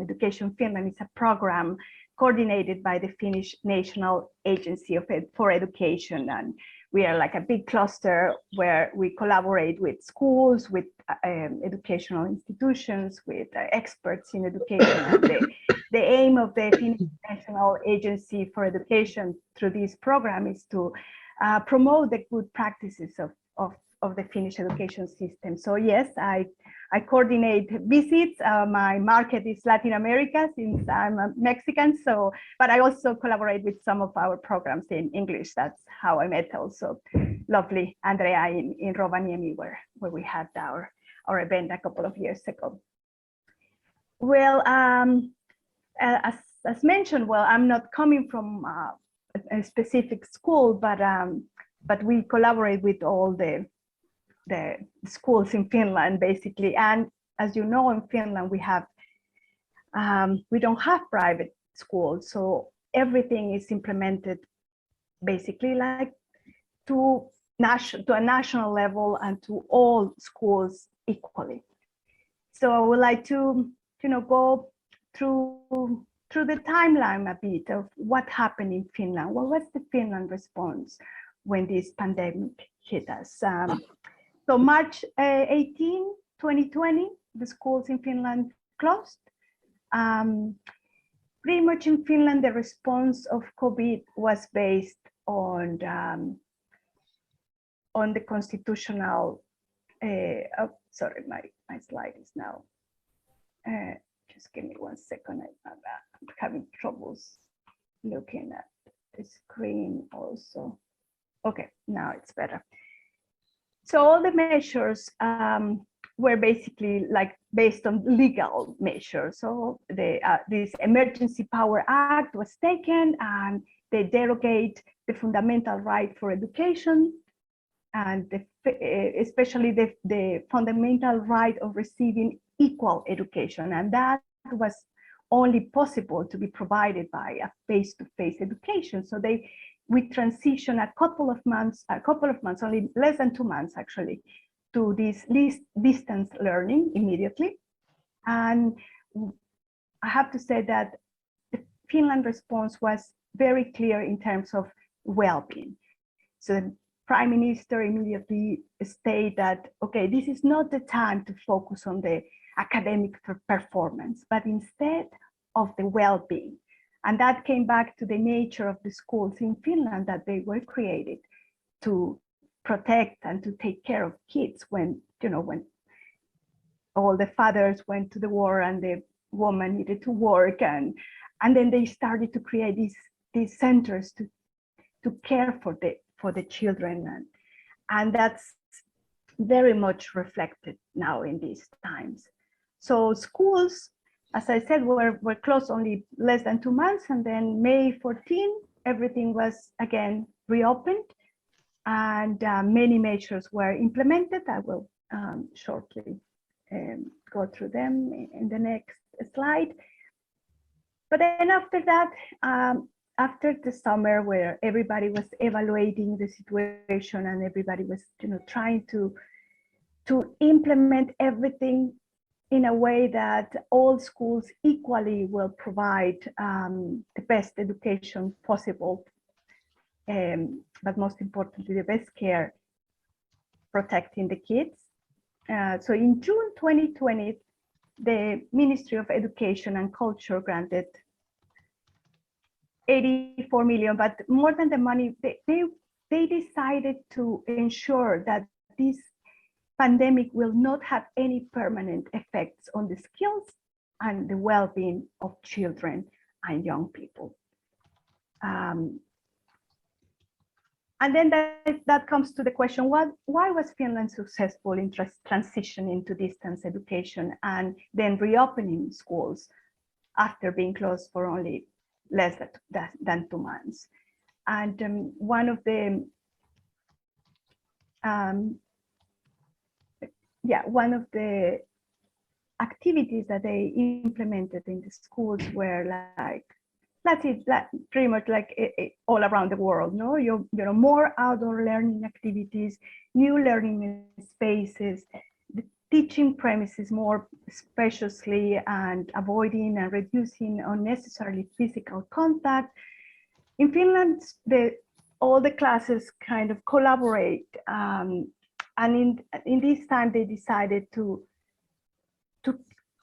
Education Finland is a program coordinated by the Finnish National Agency for Education. And we are like a big cluster where we collaborate with schools, with educational institutions, with experts in education. And the aim of the Finnish National Agency for Education through this program is to promote the good practices of the Finnish education system. So yes, I coordinate visits. My market is Latin America since I'm a Mexican. But I also collaborate with some of our programs in English. That's how I met also lovely Andrea in Rovaniemi, where we had our event a couple of years ago. Well, as mentioned, well, I'm not coming from a specific school, but we collaborate with all the schools in Finland, basically. And as you know, in Finland, we don't have private schools, so everything is implemented basically like to a national level and to all schools equally. So I would like to, go through the timeline a bit of what happened in Finland. What was the Finland response when this pandemic hit us? So March 18, 2020, the schools in Finland closed. Pretty much in Finland, the response of COVID was based on the constitutional. Sorry, my slide is now. Just give me 1 second. I'm having troubles looking at the screen also. Okay, now it's better. So all the measures were basically like based on legal measures. So this Emergency Power Act was taken, and they derogate the fundamental right for education, and especially the fundamental right of receiving equal education. And that was only possible to be provided by a face-to-face education. So we transitioned a couple of months, only less than 2 months actually, to this distance learning immediately. And I have to say that the Finland response was very clear in terms of well-being. So Prime Minister immediately stated that, okay, this is not the time to focus on the academic performance, but instead of the well-being. And that came back to the nature of the schools in Finland, that they were created to protect and to take care of kids when, when all the fathers went to the war and the woman needed to work. And then they started to create these centers to care for the children. And that's very much reflected now in these times. So schools, as I said, were closed only less than 2 months, and then May 14, everything was again reopened, and many measures were implemented. I will shortly go through them in the next slide. But then after that, after the summer, where everybody was evaluating the situation and everybody was, trying to implement everything in a way that all schools equally will provide the best education possible, but most importantly, the best care, protecting the kids. So in June 2020, the Ministry of Education and Culture granted 84 million, but more than the money, they decided to ensure that this pandemic will not have any permanent effects on the skills and the well-being of children and young people. And then that comes to the question, why was Finland successful in transitioning to distance education and then reopening schools after being closed for only less than 2 months? And one of the activities that they implemented in the schools were pretty much like all around the world. No, more outdoor learning activities, new learning spaces, the teaching premises more spaciously, and avoiding and reducing unnecessarily physical contact. In Finland, all the classes kind of collaborate, and in this time they decided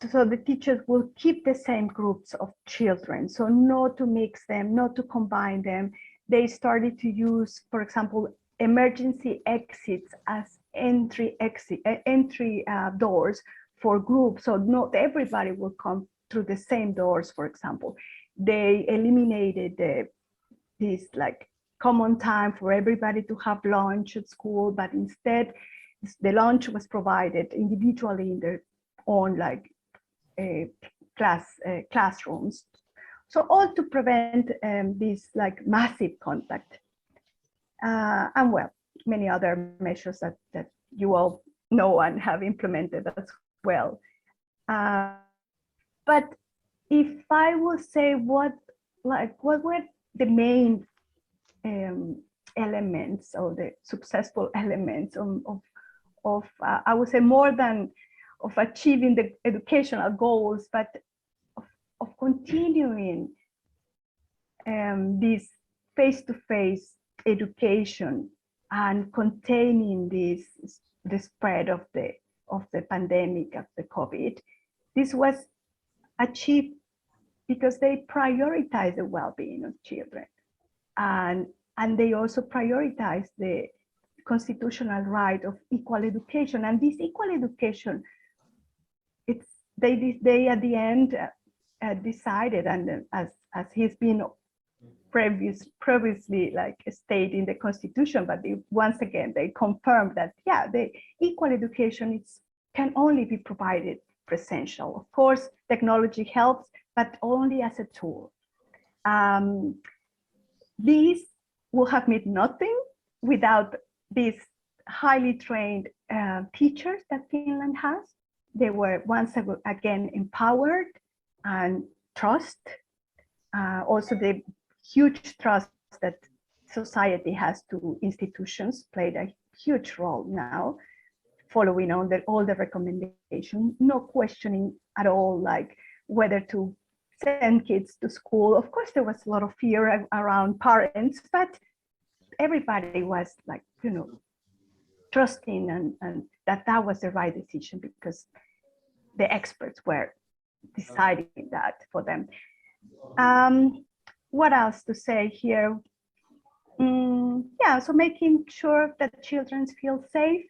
so the teachers will keep the same groups of children, so not to mix them, not to combine them. They started to use, for example, emergency exits as entry doors for groups, so not everybody will come through the same doors. For example, they eliminated this like common time for everybody to have lunch at school, but instead the lunch was provided individually in their own classrooms. So all to prevent this like massive contact, and well, many other measures that you all know and have implemented as well. But if I would say what were the main elements, or the successful elements of I would say more than of achieving the educational goals, but of continuing this face-to-face education and containing the spread of the pandemic, of the COVID. This was achieved because they prioritize the well-being of children, and they also prioritize the constitutional right of equal education. And this equal education, they at the end decided, and as he's been previously like stated in the Constitution, but once again they confirmed that the equal education can only be provided presential. Of course, technology helps, but only as a tool. These will have meant nothing without these highly trained teachers that Finland has. They were once again empowered, and trust, also the huge trust that society has to institutions played a huge role now, following on all the recommendations, no questioning at all, like whether to send kids to school. Of course, there was a lot of fear around parents, but everybody was like, trusting and that was the right decision because the experts were deciding that for them. What else to say here? Yeah, so making sure that children feel safe,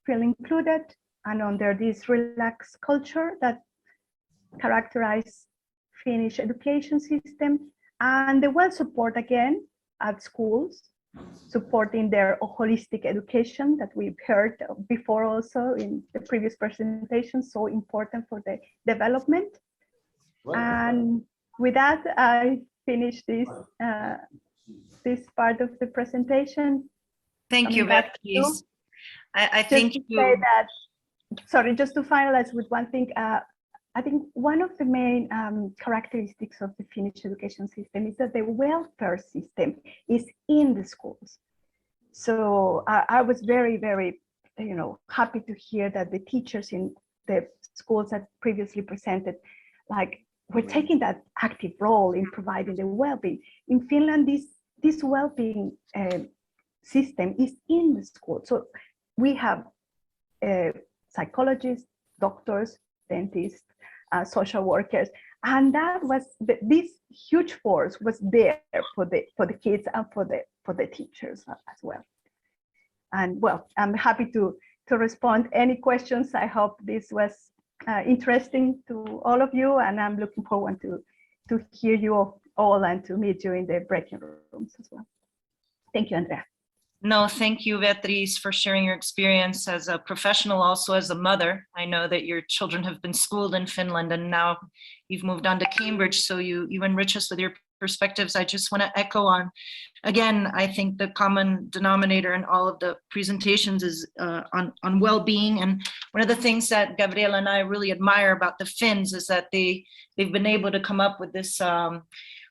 feel included, and under this relaxed culture that characterize Finnish education system, and the well support again at schools, supporting their holistic education that we've heard before also in the previous presentation, so important for the development. And with that, I finish this this part of the presentation. Thank you, Beatriz. I think you say that, sorry, just to finalize with one thing, I think one of the main characteristics of the Finnish education system is that the welfare system is in the schools. So I was very, very, happy to hear that the teachers in the schools that previously presented, we're taking that active role in providing the well-being. In Finland, this well-being system is in the school. So we have psychologists, doctors, dentists, social workers, and that was this huge force was there for the kids and for the teachers as well. And well, I'm happy to respond any questions. I hope this was interesting to all of you, and I'm looking forward to hear you all and to meet you in the breaking rooms as well. Thank you, Andrea. No, thank you, Beatriz, for sharing your experience as a professional, also as a mother. I know that your children have been schooled in Finland and now you've moved on to Cambridge, so you enrich us with your perspectives. I just want to echo on, again, I think the common denominator in all of the presentations is on well-being. And one of the things that Gabriela and I really admire about the Finns is that they've been able to come up with this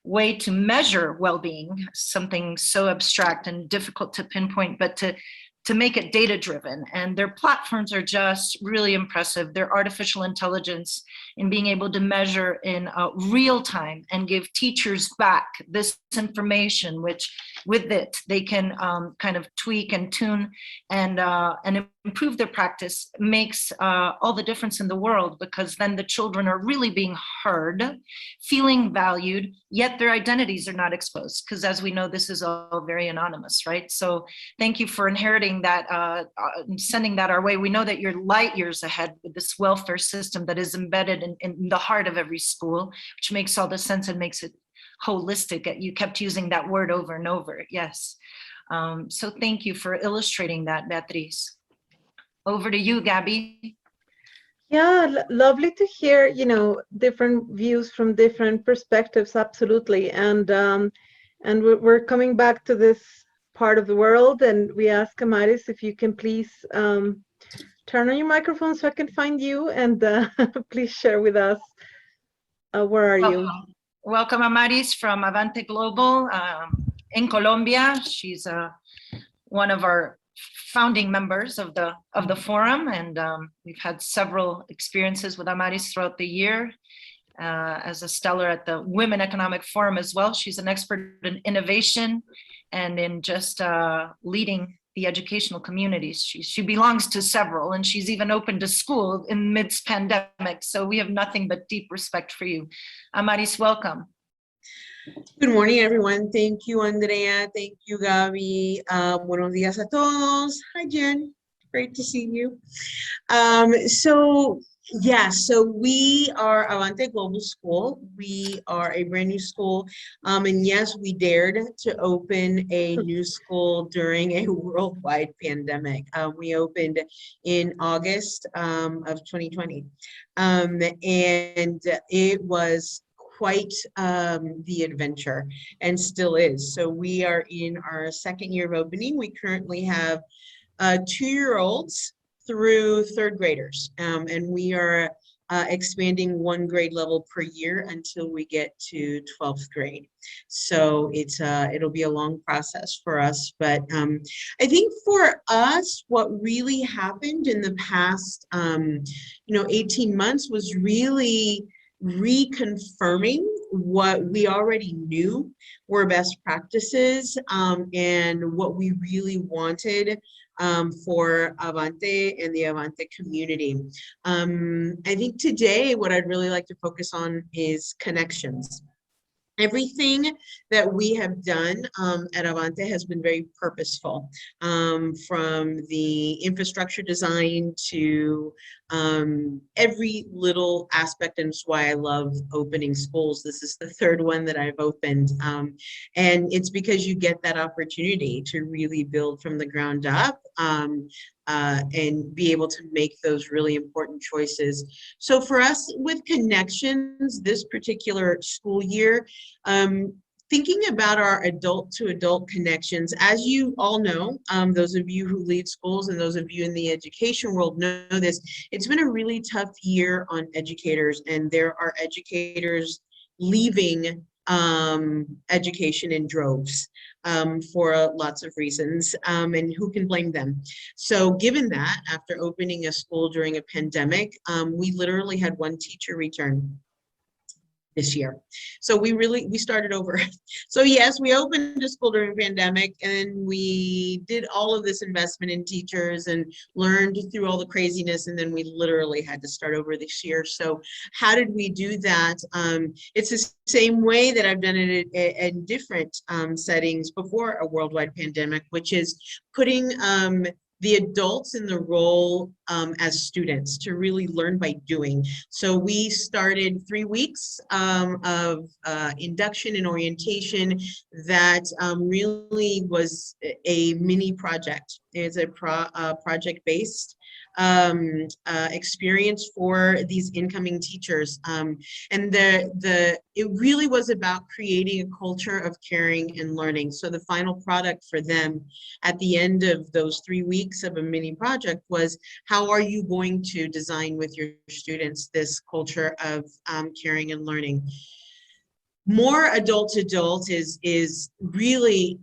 way to measure well-being, something so abstract and difficult to pinpoint, but to make it data-driven. And their platforms are just really impressive. Their artificial intelligence in being able to measure in real time and give teachers back this information, which with it, they can kind of tweak and tune and improve their practice, makes all the difference in the world, because then the children are really being heard, feeling valued, yet their identities are not exposed, because as we know, this is all very anonymous, right? So thank you for inheriting that, sending that our way. We know that you're light years ahead with this welfare system that is embedded in the heart of every school, which makes all the sense and makes it holistic. You kept using that word over and over. Yes. So thank you for illustrating that, Beatriz. Over to you, Gabby. Yeah, lovely to hear, different views from different perspectives. Absolutely. And we're coming back to this part of the world, and we ask Amaris if you can please turn on your microphone so I can find you, and please share with us. Where are you? Welcome, Amaris from Avante Global in Colombia. She's one of our founding members of the forum, and we've had several experiences with Amaris throughout the year as a stellar at the Women Economic Forum as well. She's an expert in innovation and in just leading the educational communities. She belongs to several, and she's even opened a school in midst pandemic. So we have nothing but deep respect for you. Amaris, welcome. Good morning, everyone. Thank you, Andrea. Thank you, Gaby. Buenos días a todos. Hi, Jen. Great to see you. So we are Avante Global School. We are a brand new school. And yes, we dared to open a new school during a worldwide pandemic. We opened in August of 2020. And it was quite the adventure, and still is. So we are in our second year of opening. We currently have 2-year-olds through 3rd graders, and we are expanding 1 grade level per year until we get to 12th grade. So it'll be a long process for us, but I think for us, what really happened in the past 18 months was really reconfirming what we already knew were best practices and what we really wanted for Avante and the Avante community. I think today what I'd really like to focus on is connections. Everything that we have done at Avante has been very purposeful, from the infrastructure design to every little aspect, and it's why I love opening schools. This is the third one that I've opened, and it's because you get that opportunity to really build from the ground up and be able to make those really important choices. So for us with connections this particular school year, thinking about our adult to adult connections, as you all know, those of you who lead schools and those of you in the education world know this, it's been a really tough year on educators, and there are educators leaving education in droves for lots of reasons, and who can blame them? So given that, after opening a school during a pandemic, we literally had one teacher return this year. So we started over. So yes, we opened a school during the pandemic, and we did all of this investment in teachers and learned through all the craziness, and then we literally had to start over this year. So how did we do that? It's the same way that I've done it in different settings before a worldwide pandemic, which is putting the adults in the role as students to really learn by doing. So we started 3 weeks of induction and orientation that really was a mini project. It's a project-based experience for these incoming teachers. And it really was about creating a culture of caring and learning. So the final product for them at the end of those 3 weeks of a mini project was, how are you going to design with your students this culture of caring and learning? More adult to adult is really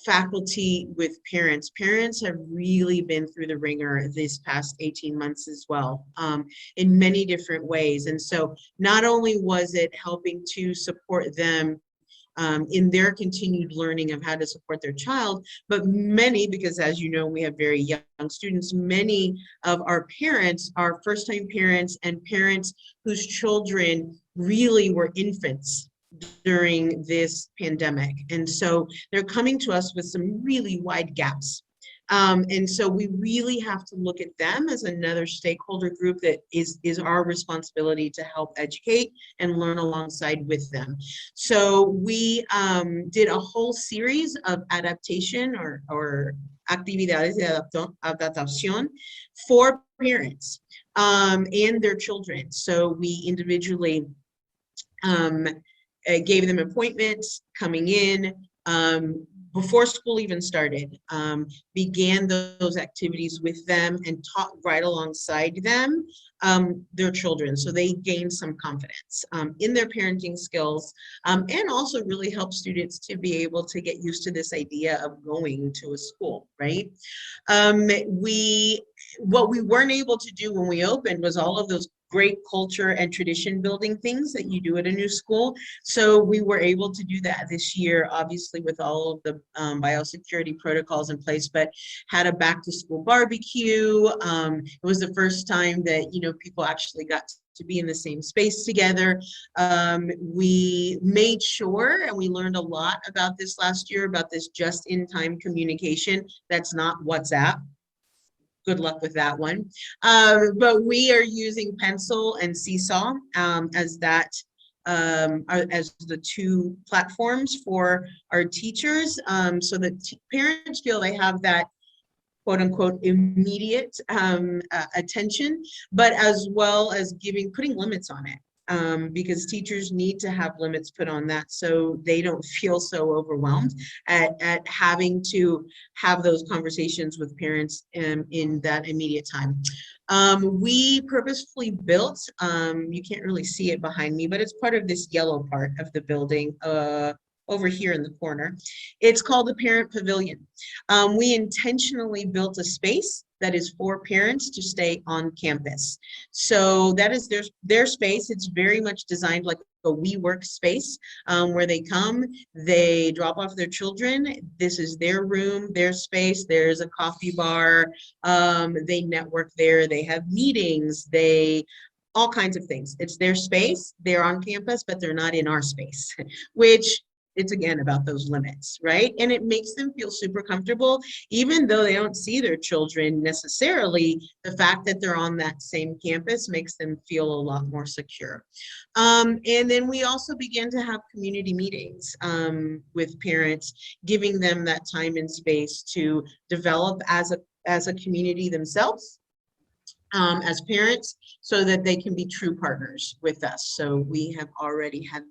faculty with parents. Parents have really been through the ringer these past 18 months as well, in many different ways. And so not only was it helping to support them in their continued learning of how to support their child, but many, because as you know, we have very young students, many of our parents are first-time parents and parents whose children really were infants during this pandemic. And so they're coming to us with some really wide gaps. And so we really have to look at them as another stakeholder group that is our responsibility to help educate and learn alongside with them. So we did a whole series of adaptation or actividades de adaptación for parents and their children. So we individually gave them appointments coming in before school even started, began those activities with them and taught right alongside them their children. So they gained some confidence in their parenting skills, and also really help students to be able to get used to this idea of going to a school, right? What we weren't able to do when we opened was all of those great culture and tradition building things that you do at a new school. So we were able to do that this year, obviously with all of the biosecurity protocols in place, but had a back to school barbecue. It was the first time that, people actually got to be in the same space together. We made sure, and we learned a lot about this last year, about this just-in-time communication. That's not WhatsApp. Good luck with that one. But we are using Pencil and Seesaw as the two platforms for our teachers, so that parents feel they have that quote unquote immediate attention, but as well as putting limits on it. Because teachers need to have limits put on that so they don't feel so overwhelmed at having to have those conversations with parents in that immediate time. We purposefully built, you can't really see it behind me, but it's part of this yellow part of the building over here in the corner. It's called the Parent Pavilion. We intentionally built a space that is for parents to stay on campus. So that is their space. It's very much designed like a WeWork space where they come, they drop off their children. This is their room, their space. There's a coffee bar. They network there. They have meetings. All kinds of things. It's their space. They're on campus, but they're not in our space, which it's again about those limits, right? And it makes them feel super comfortable, even though they don't see their children necessarily. The fact that they're on that same campus makes them feel a lot more secure. And then we also began to have community meetings with parents, giving them that time and space to develop as a community themselves. As parents, so that they can be true partners with us. So we have already had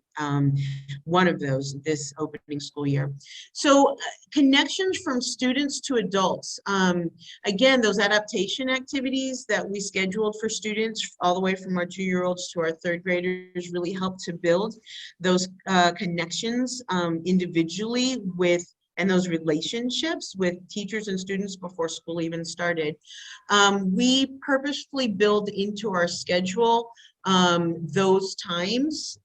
one of those this opening school year. So connections from students to adults. Again, those adaptation activities that we scheduled for students all the way from our 2-year-olds to our 3rd graders really help to build those connections individually and those relationships with teachers and students before school even started. We purposefully build into our schedule those times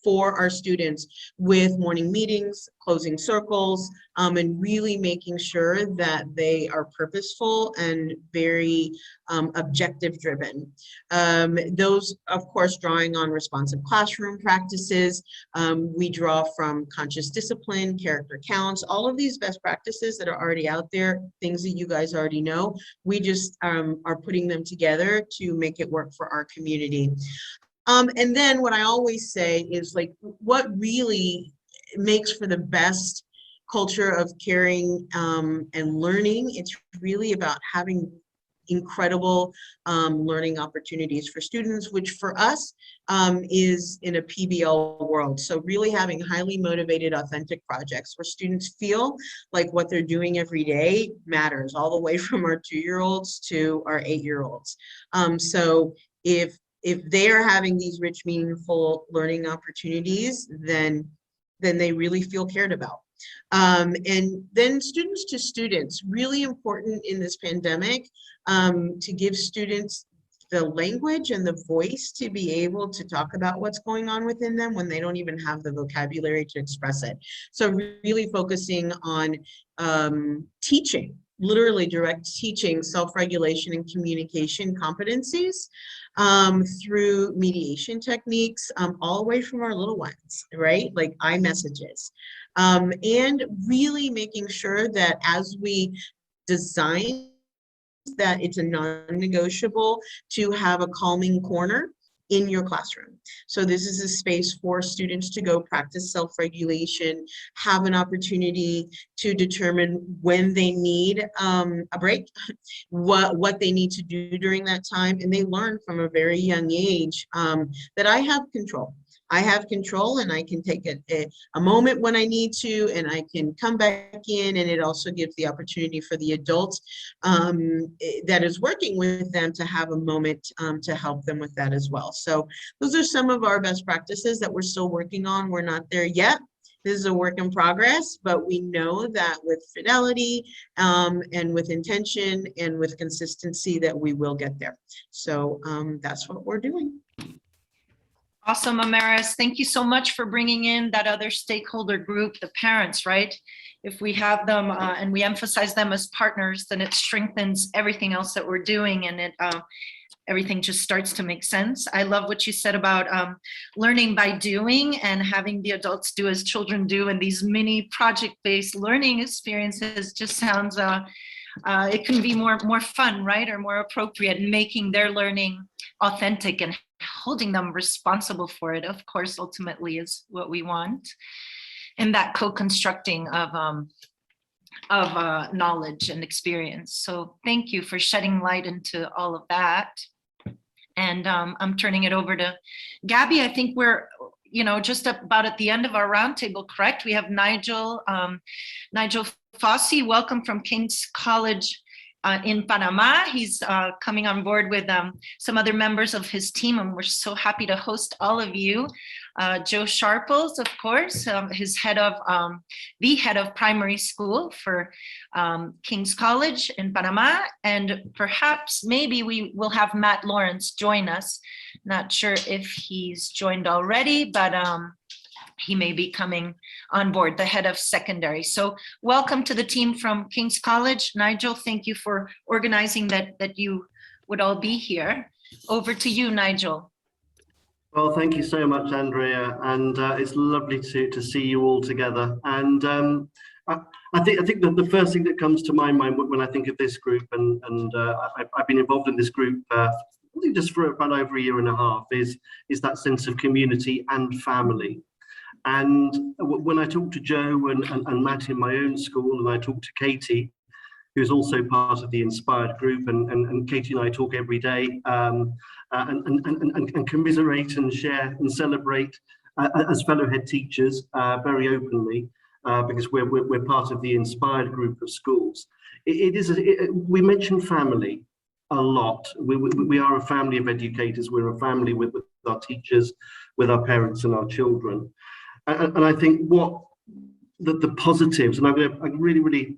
for our students with morning meetings, closing circles, and really making sure that they are purposeful and very objective driven. Those, of course, drawing on responsive classroom practices. We draw from conscious discipline, character counts, all of these best practices that are already out there, things that you guys already know. We just are putting them together to make it work for our community. And then what I always say is, like, what really makes for the best culture of caring and learning, it's really about having incredible learning opportunities for students, which for us is in a PBL world. So really having highly motivated, authentic projects where students feel like what they're doing every day matters, all the way from our 2-year-olds to our 8-year-olds. So if they are having these rich, meaningful learning opportunities, then they really feel cared about. And then students to students, really important in this pandemic to give students the language and the voice to be able to talk about what's going on within them when they don't even have the vocabulary to express it. So really focusing on teaching, literally direct teaching, self-regulation and communication competencies through mediation techniques, all the way from our little ones, right? Like iMessages. And really making sure that as we design that, it's a non-negotiable to have a calming corner in your classroom. So this is a space for students to go practice self-regulation, have an opportunity to determine when they need a break, what they need to do during that time. And they learn from a very young age that I have control. I have control, and I can take a moment when I need to, and I can come back in. And it also gives the opportunity for the adults that is working with them to have a moment to help them with that as well. So those are some of our best practices that we're still working on. We're not there yet. This is a work in progress, but we know that with fidelity and with intention and with consistency that we will get there. So that's what we're doing. Awesome, Amaris. Thank you so much for bringing in that other stakeholder group, the parents, right? If we have them and we emphasize them as partners, then it strengthens everything else that we're doing, and everything just starts to make sense. I love what you said about learning by doing and having the adults do as children do, and these mini project-based learning experiences just sounds, it can be more fun, right? Or more appropriate, in making their learning authentic and holding them responsible for it, of course, ultimately is what we want. And that co-constructing of knowledge and experience. So thank you for shedding light into all of that. And I'm turning it over to Gabby. I think we're, just about at the end of our roundtable, correct? We have Nigel Fossey, welcome from King's College in Panama. He's coming on board with some other members of his team, and we're so happy to host all of you. Joe Sharples, of course, the head of primary school for King's College in Panama, and perhaps maybe we will have Matt Lawrence join us Not sure if he's joined already, but he may be coming on board, the head of secondary. So welcome to the team from King's College. Nigel, thank you for organizing that you would all be here. Over to you, Nigel. Well, thank you so much, Andrea, and it's lovely to see you all together. And I think that the first thing that comes to my mind when I think of this group, and I've been involved in this group I think just for about over a year and a half, is that sense of community and family. And when I talk to Joe and Matt in my own school, and I talk to Katie, who's also part of the Inspired group, and Katie and I talk every day, and commiserate and share and celebrate as fellow head teachers very openly, because we're part of the Inspired group of schools. We mention family a lot. We are a family of educators. We're a family with our teachers, with our parents and our children. And I think what the positives, and I really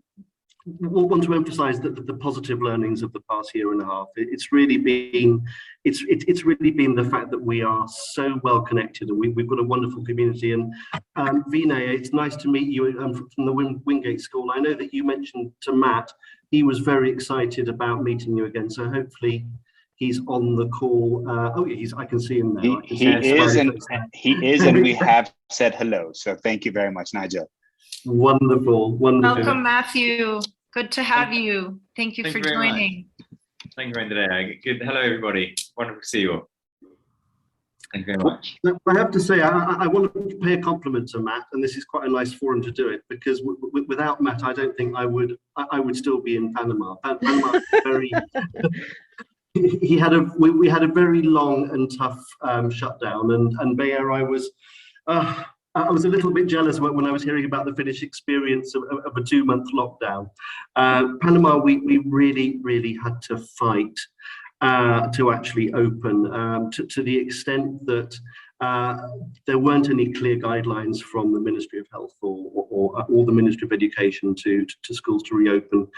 want to emphasize that the positive learnings of the past year and a half, it's really been the fact that we are so well connected, and we've got a wonderful community. And Vinay, it's nice to meet you from the Wingate School. I know that you mentioned to Matt, he was very excited about meeting you again, so hopefully he's on the call. Oh yeah, I can see him now. He is, and we have said hello, so thank you very much, Nigel. Wonderful. Welcome, Matthew. Good to have you. Thank you for joining. Thank you, Andrea. Good. Hello, everybody. Wonderful to see you all. Thank you very much. I have to say, I want to pay a compliment to Matt, and this is quite a nice forum to do it, because without Matt, I don't think I would still be in Panama. Panama is very. We had a very long and tough shutdown, and there I was a little bit jealous when I was hearing about the Finnish experience of a 2-month lockdown. Panama, we really had to fight to actually open, to the extent that there weren't any clear guidelines from the Ministry of Health or the Ministry of Education to schools to reopen.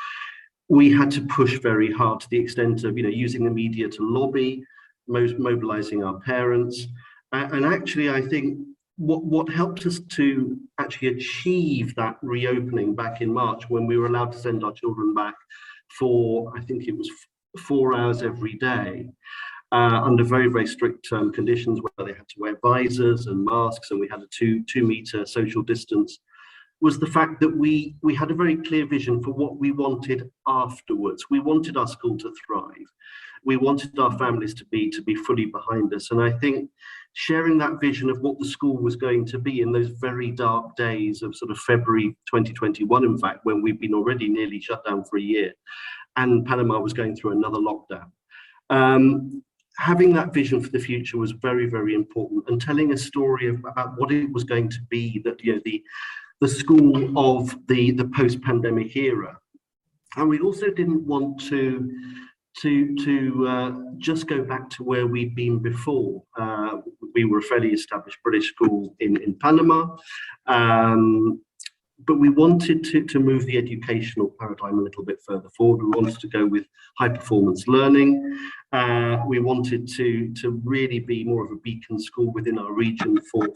We had to push very hard, to the extent of using the media to lobby, mobilizing our parents, and actually I think what helped us to actually achieve that reopening back in March, when we were allowed to send our children back for, I think it was 4 hours every day, under very, very strict conditions, where they had to wear visors and masks, and we had a 2-meter social distance, was the fact that we had a very clear vision for what we wanted afterwards. We wanted our school to thrive. We wanted our families to be fully behind us. And I think sharing that vision of what the school was going to be in those very dark days of sort of February 2021, in fact, when we've been already nearly shut down for a year, and Panama was going through another lockdown. Having that vision for the future was very, very important, and telling a story about what it was going to be, that the school of the post-pandemic era. And we also didn't want to just go back to where we'd been before. We were a fairly established British school in Panama, but we wanted to move the educational paradigm a little bit further forward. We wanted to go with high performance learning. We wanted to really be more of a beacon school within our region for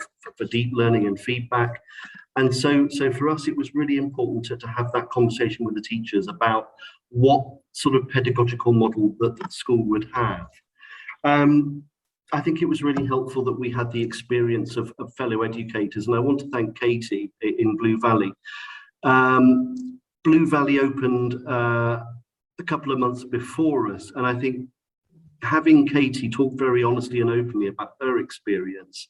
deep learning and feedback. And so for us, it was really important to have that conversation with the teachers about what sort of pedagogical model that the school would have. I think it was really helpful that we had the experience of fellow educators, and I want to thank Katie in Blue Valley. Blue Valley opened a couple of months before us, and I think having Katie talk very honestly and openly about her experience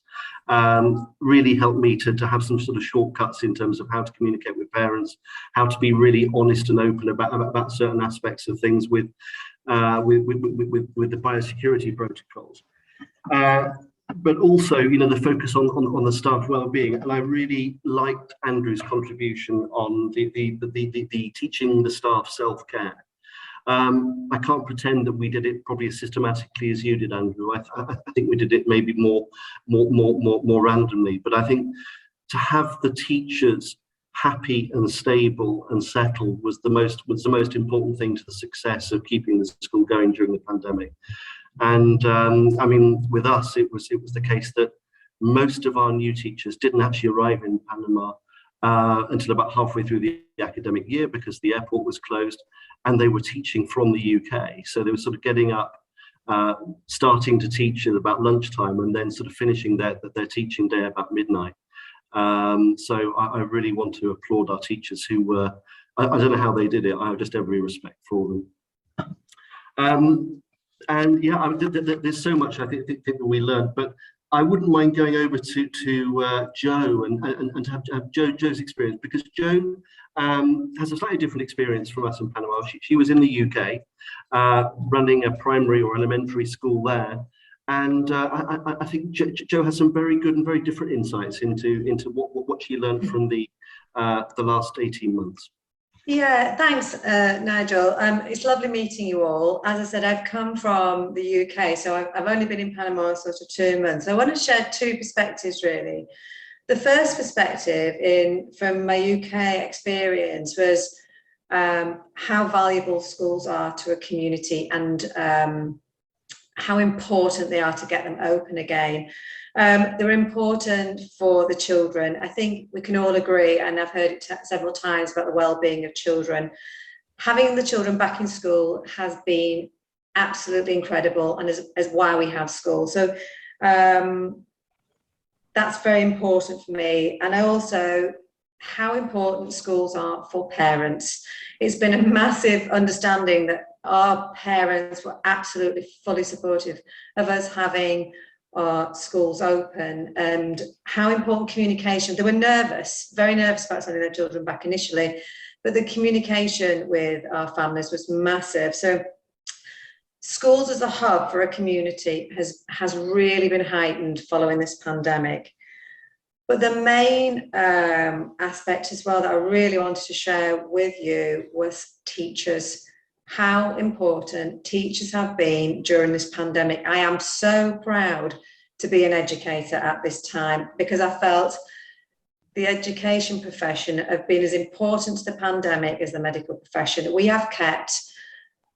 really helped me to have some sort of shortcuts in terms of how to communicate with parents, how to be really honest and open about certain aspects of things with the biosecurity protocols. But also, the focus on the staff well-being, and I really liked Andrew's contribution on the teaching the staff self-care. I can't pretend that we did it probably as systematically as you did, Andrew. I think we did it maybe more randomly. But I think to have the teachers happy and stable and settled was the most important thing to the success of keeping the school going during the pandemic. And I mean, with us, it was the case that most of our new teachers didn't actually arrive in Panama until about halfway through the academic year, because the airport was closed and they were teaching from the UK. So they were sort of getting up, starting to teach at about lunchtime, and then sort of finishing their teaching day about midnight. So I really want to applaud our teachers who were, I don't know how they did it. I have just every respect for them. And yeah, there's so much I think that we learned, but I wouldn't mind going over to Jo and to have Jo's experience, because Jo has a slightly different experience from us in Panama. She was in the UK running a primary or elementary school there. And I think Jo has some very good and very different insights into what she learned from the last 18 months. Yeah, thanks, Nigel. It's lovely meeting you all. As I said, I've come from the UK, so I've only been in Panama sort of 2 months. I want to share two perspectives, really. The first perspective from my UK experience was how valuable schools are to a community, and how important they are to get them open again. They're important for the children. I think we can all agree, and I've heard it several times, about the well-being of children. Having the children back in school has been absolutely incredible, and is why we have schools. So that's very important for me. And I also, how important schools are for parents. It's been a massive understanding that our parents were absolutely fully supportive of us having our schools open, and how important communication. They were nervous, very nervous about sending their children back initially, but the communication with our families was massive. So schools as a hub for a community has really been heightened following this pandemic. But the main aspect as well that I really wanted to share with you was teachers. How important teachers have been during this pandemic. I am so proud to be an educator at this time, because I felt the education profession have been as important to the pandemic as the medical profession. We have kept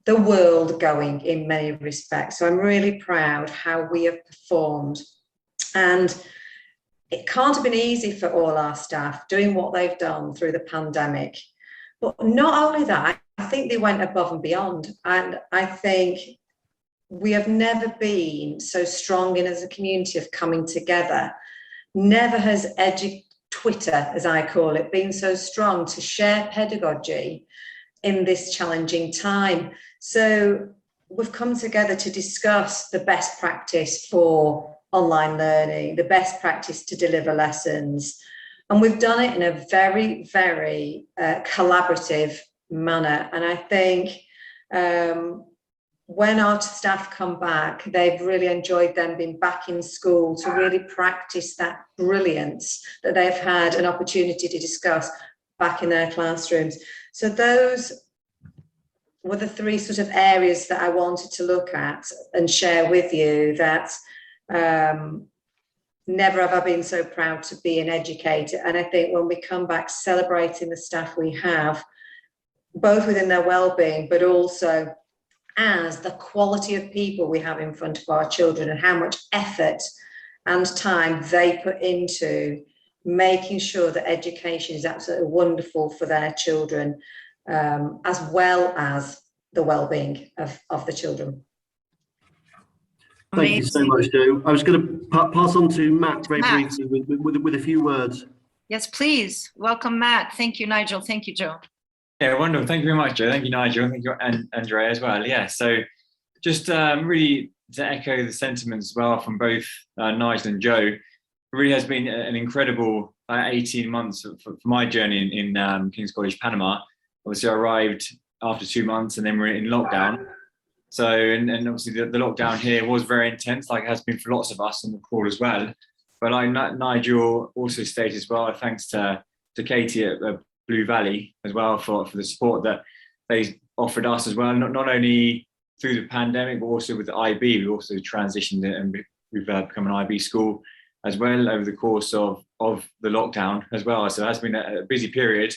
the world going in many respects. So I'm really proud how we have performed. And it can't have been easy for all our staff doing what they've done through the pandemic. But not only that, I think they went above and beyond. And I think we have never been so strong in as a community of coming together. Never has Twitter, as I call it, been so strong to share pedagogy in this challenging time. So we've come together to discuss the best practice for online learning, the best practice to deliver lessons. And we've done it in a very, very collaborative manner. And I think when our staff come back, they've really enjoyed them being back in school to really practice that brilliance that they've had an opportunity to discuss back in their classrooms. So those were the three sort of areas that I wanted to look at and share with you, that never have I been so proud to be an educator. And I think when we come back celebrating the staff we have, both within their well-being, but also as the quality of people we have in front of our children, and how much effort and time they put into making sure that education is absolutely wonderful for their children, as well as the well-being of the children. Thank you so much, Jo. I was going to pass on to Matt very briefly with a few words. Yes, please. Welcome, Matt. Thank you, Nigel. Thank you, Jo. Yeah, wonderful. Thank you very much, Jo. Thank you, Nigel. Thank you, and Andrea as well. Yeah, so just really to echo the sentiments as well from both Nigel and Jo, it really has been an incredible 18 months for my journey in King's College, Panama. Obviously, I arrived after 2 months, and then we're in lockdown. So, and obviously the lockdown here was very intense, like it has been for lots of us on the call as well. But like Nigel also stated as well, thanks to Katie at Blue Valley as well for the support that they offered us as well, not only through the pandemic, but also with the IB. We also transitioned and we've become an IB school as well over the course of the lockdown as well. So it has been a busy period.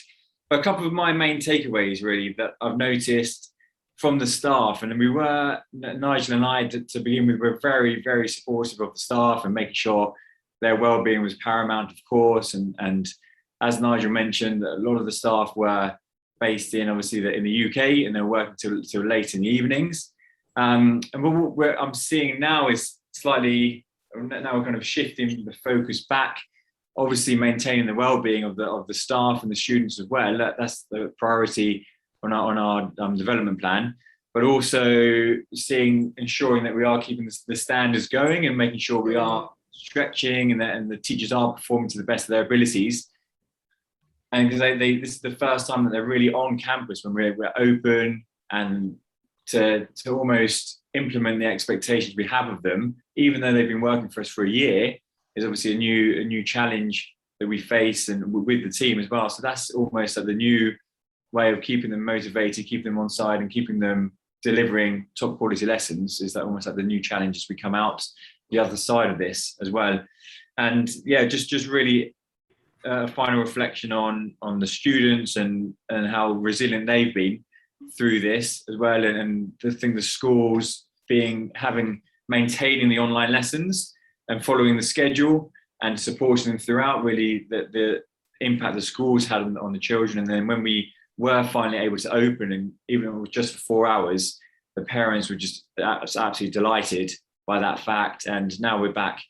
But a couple of my main takeaways really that I've noticed from the staff. And we were, Nigel and I, to begin with, were very, very supportive of the staff and making sure their well-being was paramount, of course. And as Nigel mentioned, a lot of the staff were based in, obviously, in the UK, and they're working till late in the evenings. And what I'm seeing now is slightly, now we're kind of shifting the focus back, obviously maintaining the well-being of the staff and the students as well. That's the priority on our development plan, but also ensuring that we are keeping the standards going and making sure we are stretching and the teachers are performing to the best of their abilities. And because this is the first time that they're really on campus when we're open, and to almost implement the expectations we have of them, even though they've been working for us for a year, is obviously a new challenge that we face, and with the team as well. So that's almost like the new way of keeping them motivated, keeping them on side, and keeping them delivering top quality lessons. Is that almost like the new challenge as we come out the other side of this as well. And yeah, just really a final reflection on the students and how resilient they've been through this as well. And the schools maintaining the online lessons and following the schedule and supporting them throughout, really the impact the schools had on the children. And then when we were finally able to open, and even if it was just for 4 hours, the parents were just absolutely delighted by that fact. And now we're back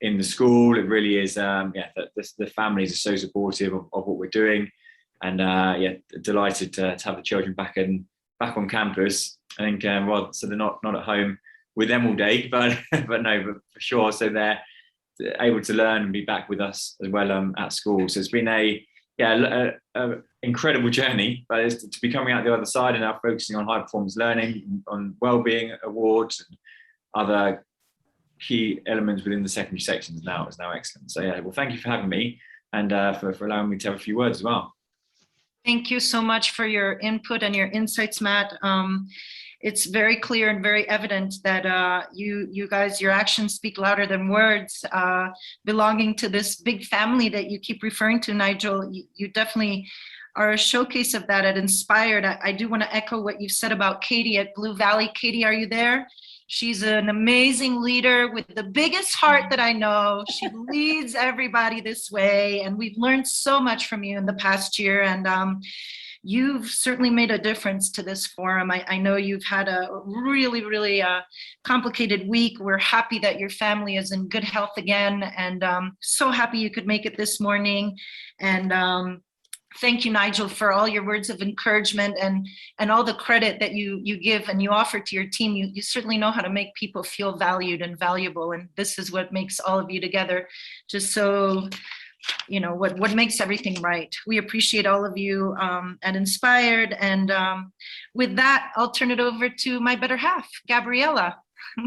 in the school. It really is, the families are so supportive of what we're doing, and delighted to have the children back on campus. I think, so they're not at home with them all day, but for sure. So they're able to learn and be back with us as well at school. So it's been a incredible journey, but it's to be coming out the other side and now focusing on high performance learning, on wellbeing awards and other key elements within the secondary sections now is now excellent. So well, thank you for having me, and for allowing me to have a few words as well. Thank you so much for your input and your insights, Matt. It's very clear and very evident that you guys, your actions speak louder than words. Belonging to this big family that you keep referring to, Nigel, you definitely are a showcase of that at Inspired. I do want to echo what you've said about Katie at Blue Valley. Katie, are you there? She's an amazing leader with the biggest heart that I know. She leads everybody this way, and we've learned so much from you in the past year. And you've certainly made a difference to this forum. I know you've had a really, really complicated week. We're happy that your family is in good health again, and so happy you could make it this morning. And thank you, Nigel, for all your words of encouragement and all the credit that you give and you offer to your team. You certainly know how to make people feel valued and valuable, and this is what makes all of you together just so, what makes everything right. We appreciate all of you at Inspired. And with that, I'll turn it over to my better half, Gabriella.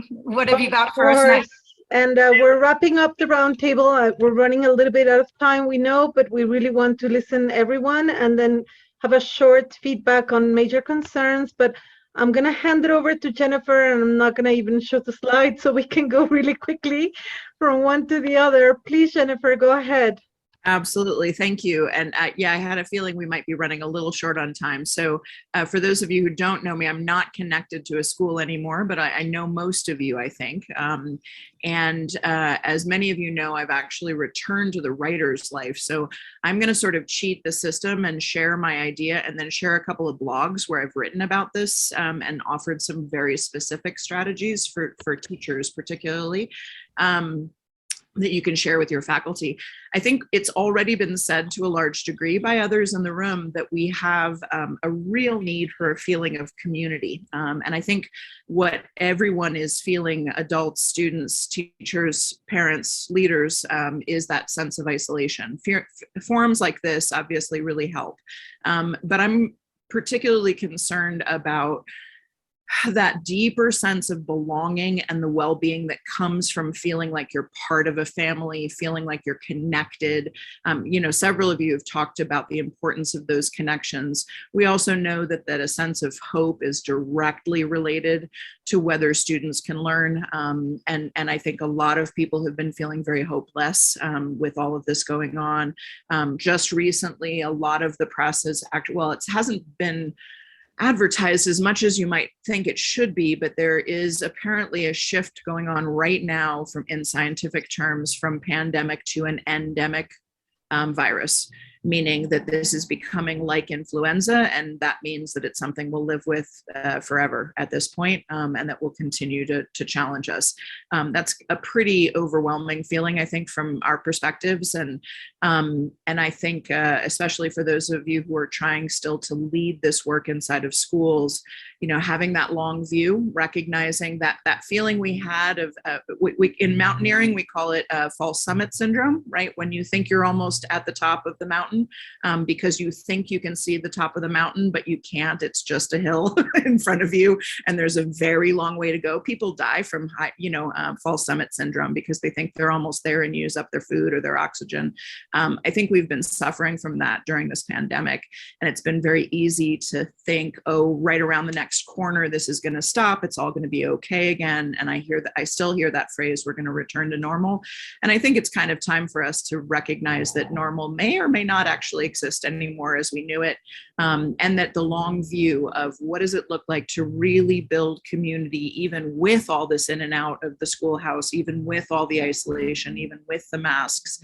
What have you got for us next? And we're wrapping up the roundtable. We're running a little bit out of time, we know, but we really want to listen to everyone and then have a short feedback on major concerns. But I'm going to hand it over to Jennifer, and I'm not going to even show the slides so we can go really quickly from one to the other. Please, Jennifer, go ahead. Absolutely. Thank you. And I had a feeling we might be running a little short on time. So for those of you who don't know me, I'm not connected to a school anymore, but I know most of you, I think. And as many of you know, I've actually returned to the writer's life. So I'm going to sort of cheat the system and share my idea, and then share a couple of blogs where I've written about this and offered some very specific strategies for teachers particularly. That you can share with your faculty. I think it's already been said to a large degree by others in the room that we have a real need for a feeling of community. And I think what everyone is feeling, adults, students, teachers, parents, leaders, is that sense of isolation. Forums like this obviously really help. But I'm particularly concerned about that deeper sense of belonging and the well-being that comes from feeling like you're part of a family, feeling like you're connected. Several of you have talked about the importance of those connections. We also know that a sense of hope is directly related to whether students can learn. And I think a lot of people have been feeling very hopeless with all of this going on. Just recently, a lot of the press has it hasn't been advertised as much as you might think it should be, but there is apparently a shift going on right now from, in scientific terms, from pandemic to an endemic virus, meaning that this is becoming like influenza, and that means that it's something we'll live with forever at this point, and that will continue to challenge us. That's a pretty overwhelming feeling, I think, from our perspectives, and I think especially for those of you who are trying still to lead this work inside of schools, you know, having that long view, recognizing that feeling we had of in mountaineering, we call it false summit syndrome, right? When you think you're almost at the top of the mountain, because you think you can see the top of the mountain, but you can't. It's just a hill in front of you, and there's a very long way to go. People die from false summit syndrome because they think they're almost there and use up their food or their oxygen. I think we've been suffering from that during this pandemic, and it's been very easy to think, oh, right around the next corner, this is going to stop. It's all going to be okay again. And I still hear that phrase, we're going to return to normal. And I think it's kind of time for us to recognize that normal may or may not actually exist anymore as we knew it. And that the long view of what does it look like to really build community, even with all this in and out of the schoolhouse, even with all the isolation, even with the masks,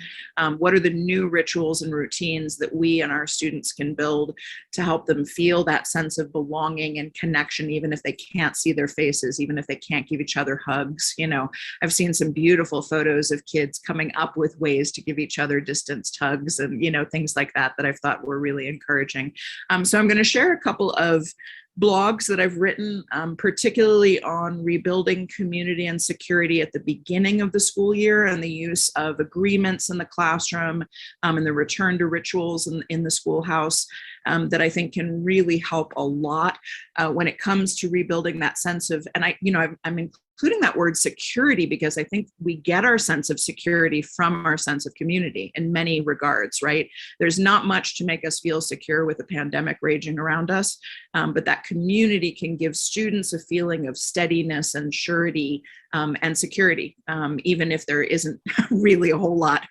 what are the new rituals and routines that we and our students can build to help them feel that sense of belonging and connection, even if they can't see their faces, even if they can't give each other hugs. You know, I've seen some beautiful photos of kids coming up with ways to give each other distanced hugs and, you know, things like that I've thought were really encouraging. So I'm going to share a couple of blogs that I've written, particularly on rebuilding community and security at the beginning of the school year and the use of agreements in the classroom and the return to rituals in the schoolhouse that I think can really help a lot when it comes to rebuilding that sense of, and I'm including that word security because I think we get our sense of security from our sense of community in many regards, right? There's not much to make us feel secure with a pandemic raging around us, but that community can give students a feeling of steadiness and surety and security, even if there isn't really a whole lot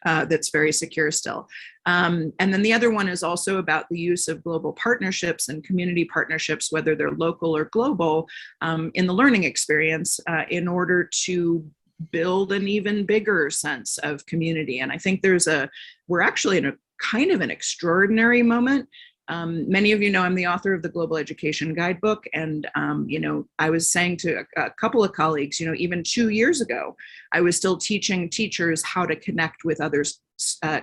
that's very secure still. And then the other one is also about the use of global partnerships and community partnerships, whether they're local or global, in the learning experience in order to build an even bigger sense of community. And I think we're actually in a kind of an extraordinary moment. Many of you know I'm the author of the Global Education Guidebook, and I was saying to a couple of colleagues, even 2 years ago, I was still teaching teachers how to connect with others.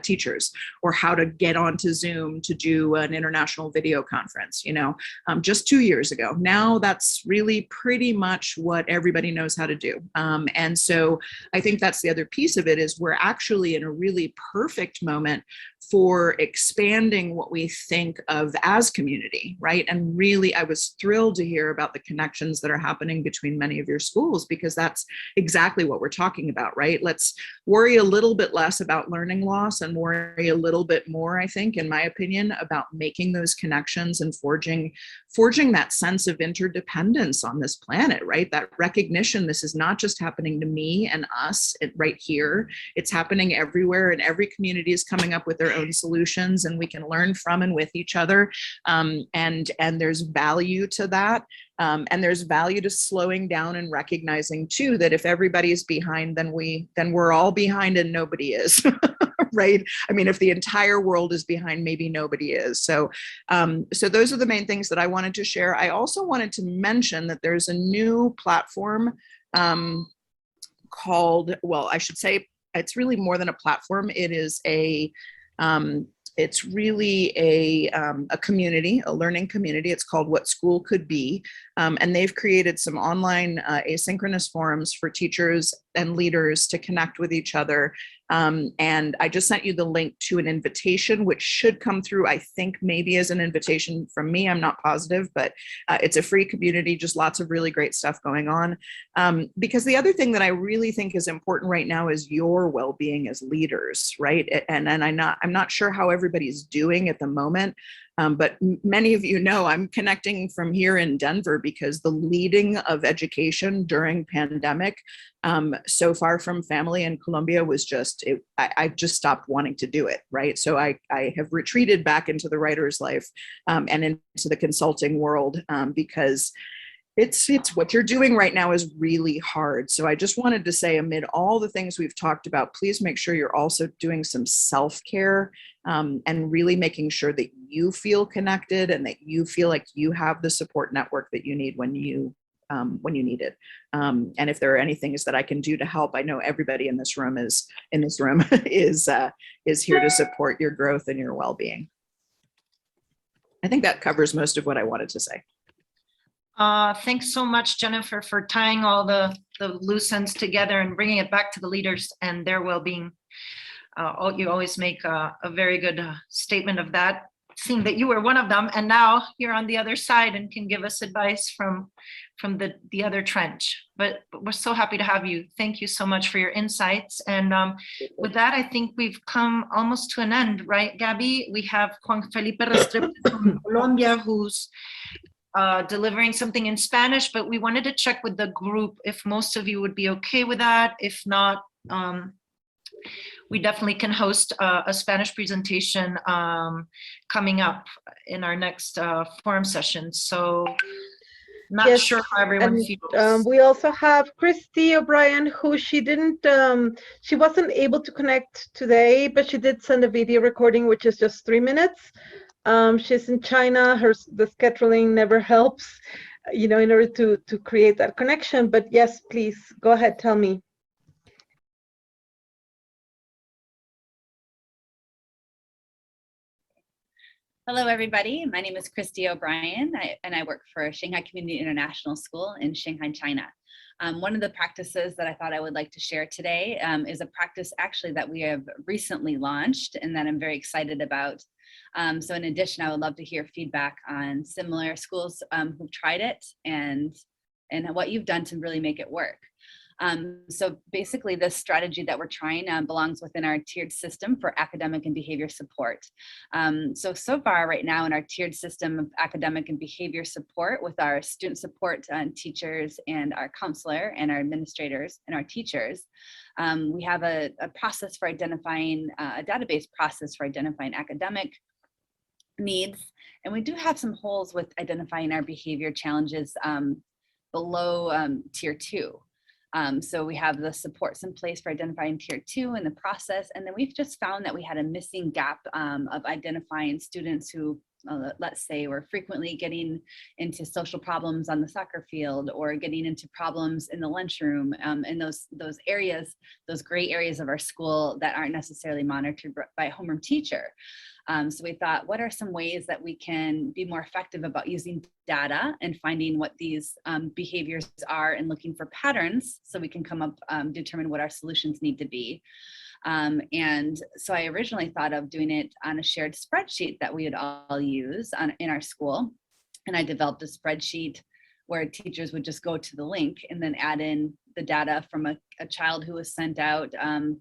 Teachers, or how to get onto Zoom to do an international video conference, just 2 years ago. Now that's really pretty much what everybody knows how to do. And so I think that's the other piece of it is we're actually in a really perfect moment for expanding what we think of as community, right? And really, I was thrilled to hear about the connections that are happening between many of your schools, because that's exactly what we're talking about, right? Let's worry a little bit less about learning loss and worry a little bit more, I think, in my opinion, about making those connections and forging that sense of interdependence on this planet, right? That recognition, this is not just happening to me and us right here, it's happening everywhere, and every community is coming up with their own solutions, and we can learn from and with each other. And there's value to that. And there's value to slowing down and recognizing too, that if everybody's behind, then we're all behind and nobody is. Right? I mean, if the entire world is behind, maybe nobody is. So those are the main things that I wanted to share. I also wanted to mention that there's a new platform called, well, I should say it's really more than a platform. It is it's really a community, a learning community. It's called What School Could Be. And they've created some online asynchronous forums for teachers and leaders to connect with each other. And I just sent you the link to an invitation, which should come through, I think maybe as an invitation from me, I'm not positive, but it's a free community, just lots of really great stuff going on. Because the other thing that I really think is important right now is your well-being as leaders, right? And I'm not sure how everybody's doing at the moment, But many of you know I'm connecting from here in Denver because the leading of education during pandemic, so far from family in Colombia was just, I just stopped wanting to do it, right? So I have retreated back into the writer's life and into the consulting world because it's what you're doing right now is really hard. So I just wanted to say, amid all the things we've talked about, please make sure you're also doing some self-care and really making sure that you feel connected and that you feel like you have the support network that you need when you need it. And if there are any things that I can do to help, I know everybody in this room is here to support your growth and your well-being. I think that covers most of what I wanted to say. Thanks so much, Jennifer, for tying all the loose ends together and bringing it back to the leaders and their well-being. You always make a very good statement of that, seeing that you were one of them, and now you're on the other side and can give us advice from the other trench. But we're so happy to have you. Thank you so much for your insights. And with that, I think we've come almost to an end, right, Gabby? We have Juan Felipe Restrepo from Colombia, who's delivering something in Spanish, but we wanted to check with the group if most of you would be okay with that. If not, we definitely can host a Spanish presentation coming up in our next forum session. So not Yes, sure how everyone and feels. we also have Christy O'Brien, who she wasn't able to connect today, but she did send a video recording, which is just 3 minutes. She's in China. The scheduling never helps, in order to create that connection. But yes, please go ahead. Tell me. Hello, everybody. My name is Christy O'Brien, and I work for Shanghai Community International School in Shanghai, China. One of the practices that I thought I would like to share today is a practice actually that we have recently launched and that I'm very excited about. So in addition, I would love to hear feedback on similar schools who've tried it and what you've done to really make it work. So basically this strategy that we're trying belongs within our tiered system for academic and behavior support. So far right now in our tiered system of academic and behavior support with our student support teachers and our counselor and our administrators and our teachers, we have a process for identifying, a database process for identifying academic needs. And we do have some holes with identifying our behavior challenges below tier 2. So we have the supports in place for identifying tier 2 in the process. And then we've just found that we had a missing gap of identifying students who, let's say, were frequently getting into social problems on the soccer field or getting into problems in the lunchroom, and those areas, those gray areas of our school that aren't necessarily monitored by a homeroom teacher. So we thought, what are some ways that we can be more effective about using data and finding what these behaviors are and looking for patterns so we can come up, determine what our solutions need to be. And so I originally thought of doing it on a shared spreadsheet that we would all use in our school. And I developed a spreadsheet where teachers would just go to the link and then add in the data from a child who was sent out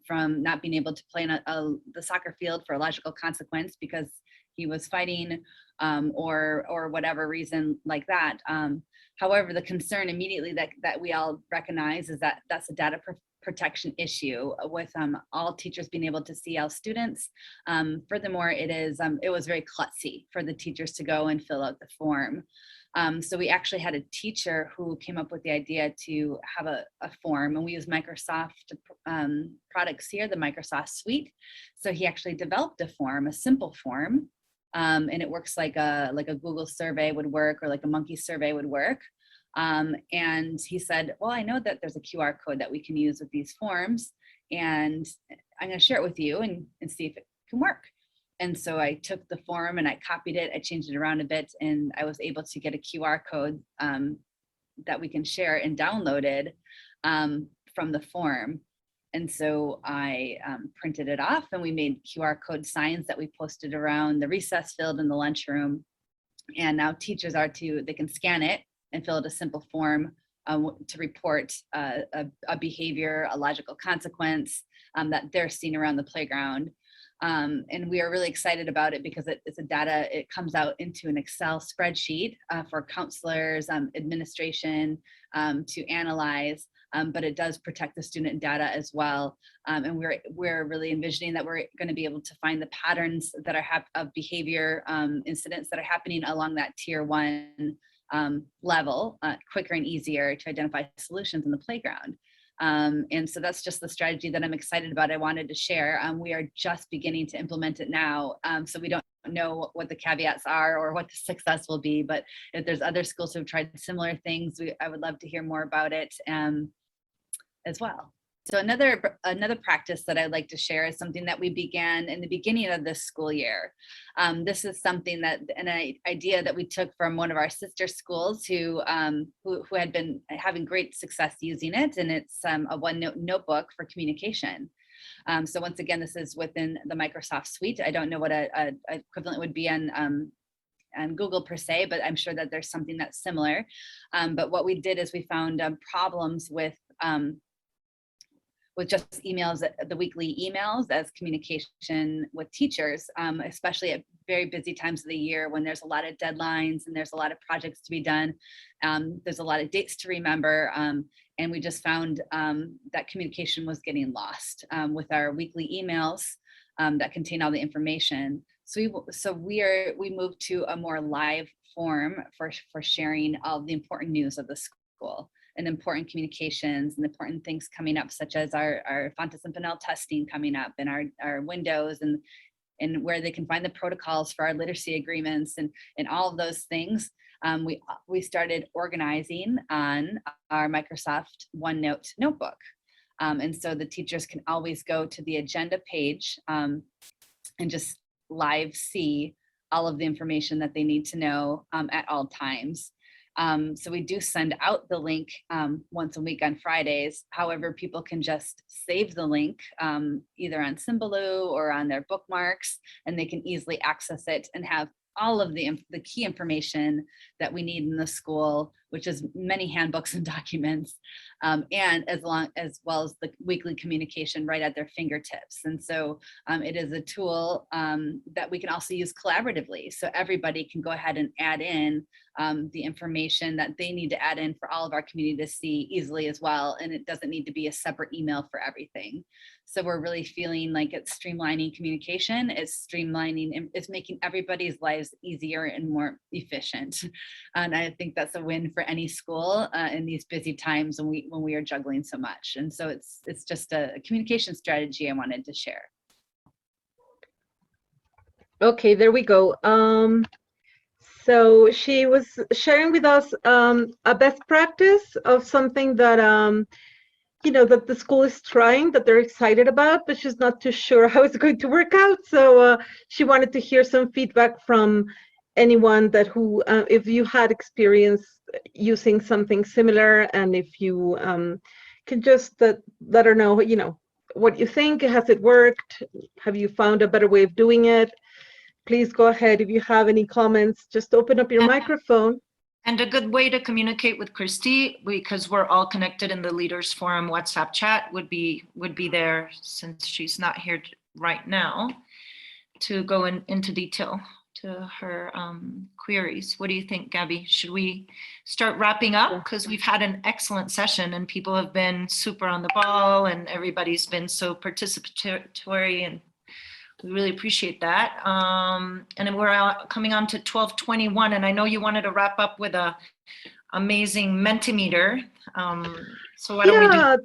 from not being able to play in the soccer field for a logical consequence because he was fighting or whatever reason like that. However, the concern immediately that we all recognize is that that's a data protection issue with all teachers being able to see all students. Furthermore, it was very klutzy for the teachers to go and fill out the form. So we actually had a teacher who came up with the idea to have a form, and we use Microsoft products here, the Microsoft suite. So he actually developed a form, a simple form, and it works like a Google survey would work or like a monkey survey would work. And he said, well, I know that there's a QR code that we can use with these forms, and I'm going to share it with you and see if it can work. And so I took the form and I copied it, I changed it around a bit, and I was able to get a QR code that we can share and downloaded from the form. And so I printed it off and we made QR code signs that we posted around the recess field in the lunchroom. And now teachers they can scan it and fill out a simple form to report a behavior, a logical consequence that they're seeing around the playground. And we are really excited about it because it comes out into an Excel spreadsheet for counselors, administration to analyze, but it does protect the student data as well. And we're really envisioning that we're going to be able to find the patterns that are of behavior incidents that are happening along that tier 1 level quicker and easier to identify solutions in the playground. And so that's just the strategy that I'm excited about. I wanted to share. We are just beginning to implement it now. So we don't know what the caveats are or what the success will be, but if there's other schools who have tried similar things, I would love to hear more about it as well. So another practice that I'd like to share is something that we began in the beginning of this school year. This is something an idea that we took from one of our sister schools who had been having great success using it, and it's a OneNote notebook for communication. So once again, this is within the Microsoft suite. I don't know what a equivalent would be on Google per se, but I'm sure that there's something that's similar. But what we did is we found problems with just emails, the weekly emails as communication with teachers, especially at very busy times of the year when there's a lot of deadlines and there's a lot of projects to be done. There's a lot of dates to remember. And we just found that communication was getting lost with our weekly emails that contain all the information. So we moved to a more live form for sharing all the important news of the school and important communications and important things coming up, such as our Fontes and Pinnell testing coming up, and our windows, and where they can find the protocols for our literacy agreements and all of those things. We started organizing on our Microsoft OneNote notebook. And so the teachers can always go to the agenda page and just live see all of the information that they need to know at all times. So we do send out the link once a week on Fridays. However, people can just save the link either on Symbaloo or on their bookmarks, and they can easily access it and have all of the key information that we need in the school, which is many handbooks and documents, and as well as the weekly communication right at their fingertips. And so it is a tool that we can also use collaboratively. So everybody can go ahead and add in the information that they need to add in for all of our community to see easily as well. And it doesn't need to be a separate email for everything. So we're really feeling like it's streamlining communication, it's making everybody's lives easier and more efficient. And I think that's a win for any school in these busy times when we are juggling so much. And so it's just a communication strategy I wanted to share. Okay, there we go. So she was sharing with us a best practice of something that that the school is trying, that they're excited about, but she's not too sure how it's going to work out. So she wanted to hear some feedback from anyone if you had experience using something similar, and if you can just let her know, what you think. Has it worked? Have you found a better way of doing it? Please go ahead. If you have any comments, just open up your microphone. And a good way to communicate with Christy, because we're all connected in the Leaders Forum WhatsApp chat, would be there, since she's not here right now, to go into detail to her queries. What do you think, Gabby? Should we start wrapping up? Because we've had an excellent session and people have been super on the ball and everybody's been so participatory, and we really appreciate that. And then we're coming on to 12:21, and I know you wanted to wrap up with a amazing Mentimeter. So why don't we do?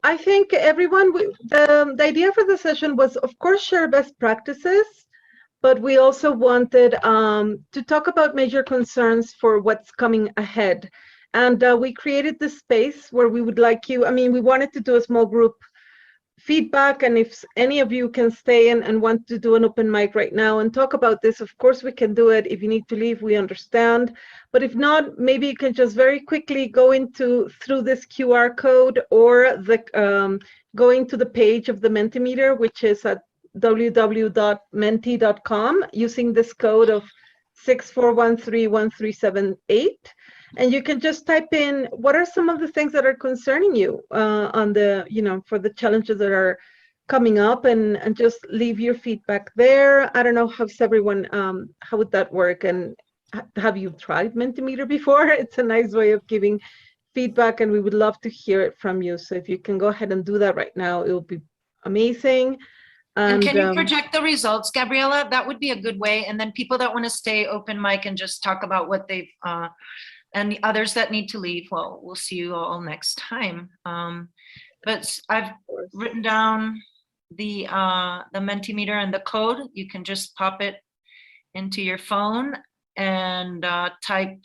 I think everyone, the idea for the session was, of course, share best practices, but we also wanted to talk about major concerns for what's coming ahead. And we created this space where we would like you, we wanted to do a small group feedback, and if any of you can stay and want to do an open mic right now and talk about this, of course we can do it. If you need to leave, we understand, but if not, maybe you can just very quickly go through this QR code, or going to the page of the Mentimeter, which is at www.menti.com, using this code of 64131378. And you can just type in, what are some of the things that are concerning you for the challenges that are coming up, and just leave your feedback there. I don't know, how's everyone, how would that work? And have you tried Mentimeter before? It's a nice way of giving feedback, and we would love to hear it from you. So if you can go ahead and do that right now, it will be amazing. And can you project the results, Gabriela? That would be a good way. And then people that want to stay open mic and just talk about what they've, and the others that need to leave, well, we'll see you all next time. But I've written down the Mentimeter and the code. You can just pop it into your phone and type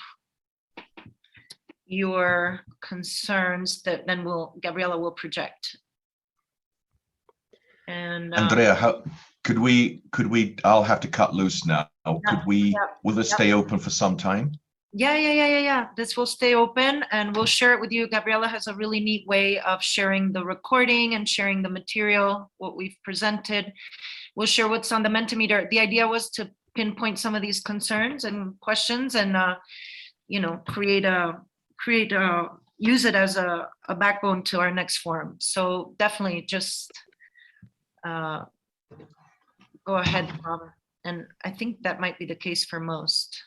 your concerns that then Gabriela will project. And Andrea, how could we, I'll have to cut loose now. Will this stay open for some time? Yeah. This will stay open and we'll share it with you. Gabriela has a really neat way of sharing the recording and sharing the material, what we've presented. We'll share what's on the Mentimeter. The idea was to pinpoint some of these concerns and questions and, use it as a backbone to our next forum. So definitely just go ahead, Robert. And I think that might be the case for most.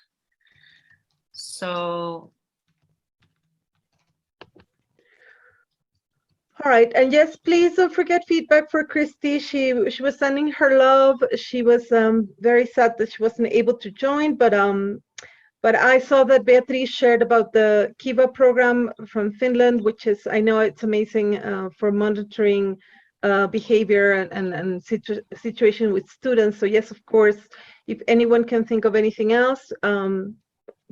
So. All right, and yes, please don't forget feedback for Christy. She was sending her love. She was very sad that she wasn't able to join, but I saw that Beatriz shared about the Kiva program from Finland, which is, I know it's amazing for monitoring behavior and situation with students. So yes, of course, if anyone can think of anything else,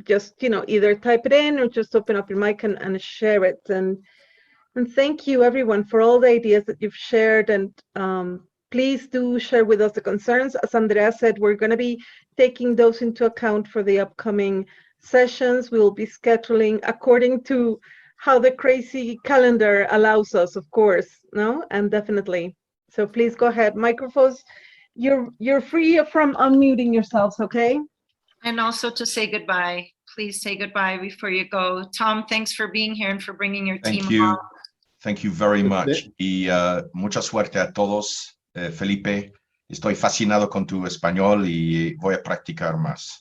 just either type it in or just open up your mic and share it. And thank you everyone for all the ideas that you've shared, and please do share with us the concerns. As Andrea said, we're going to be taking those into account for the upcoming sessions. We will be scheduling according to how the crazy calendar allows us, of course, no? And definitely. So please go ahead. Microphones, you're free from unmuting yourselves, okay? And also to say goodbye. Please say goodbye before you go. Tom, thanks for being here and for bringing your team along. Thank you very much. Y mucha suerte a todos, Felipe. Estoy fascinado con tu español y voy a practicar más.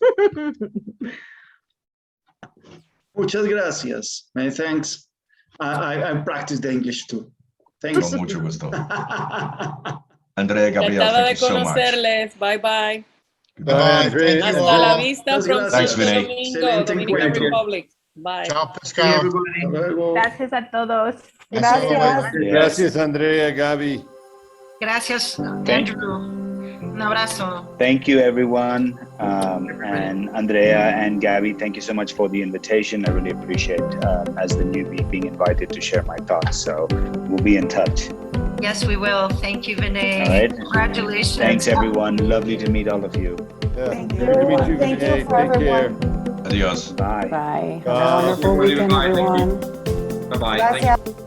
Muchas gracias. Many thanks. I practiced the English too. Thanks. Con mucho gusto. Andrea, Gabriel, Encantada thank de you so much. conocerles. Bye bye. Bye. Hasta la vista from Thanks, Santo Vinay. Domingo, Dominican Republic. Bye. Chao, pescado. Gracias a todos. Gracias. Gracias, Andrea, Gaby. Gracias, Andrew. Un abrazo. Thank you, everyone. And Andrea and Gabby, thank you so much for the invitation. I really appreciate, as the newbie, being invited to share my thoughts. So we'll be in touch. Yes, we will. Thank you, Vinay. All right. Congratulations. Thanks, everyone. Lovely to meet all of you. Thank you. Thank you for Take care. everyone. Adios. Bye. Bye. Bye. Have a wonderful weekend, everyone. Bye-bye. Gracias.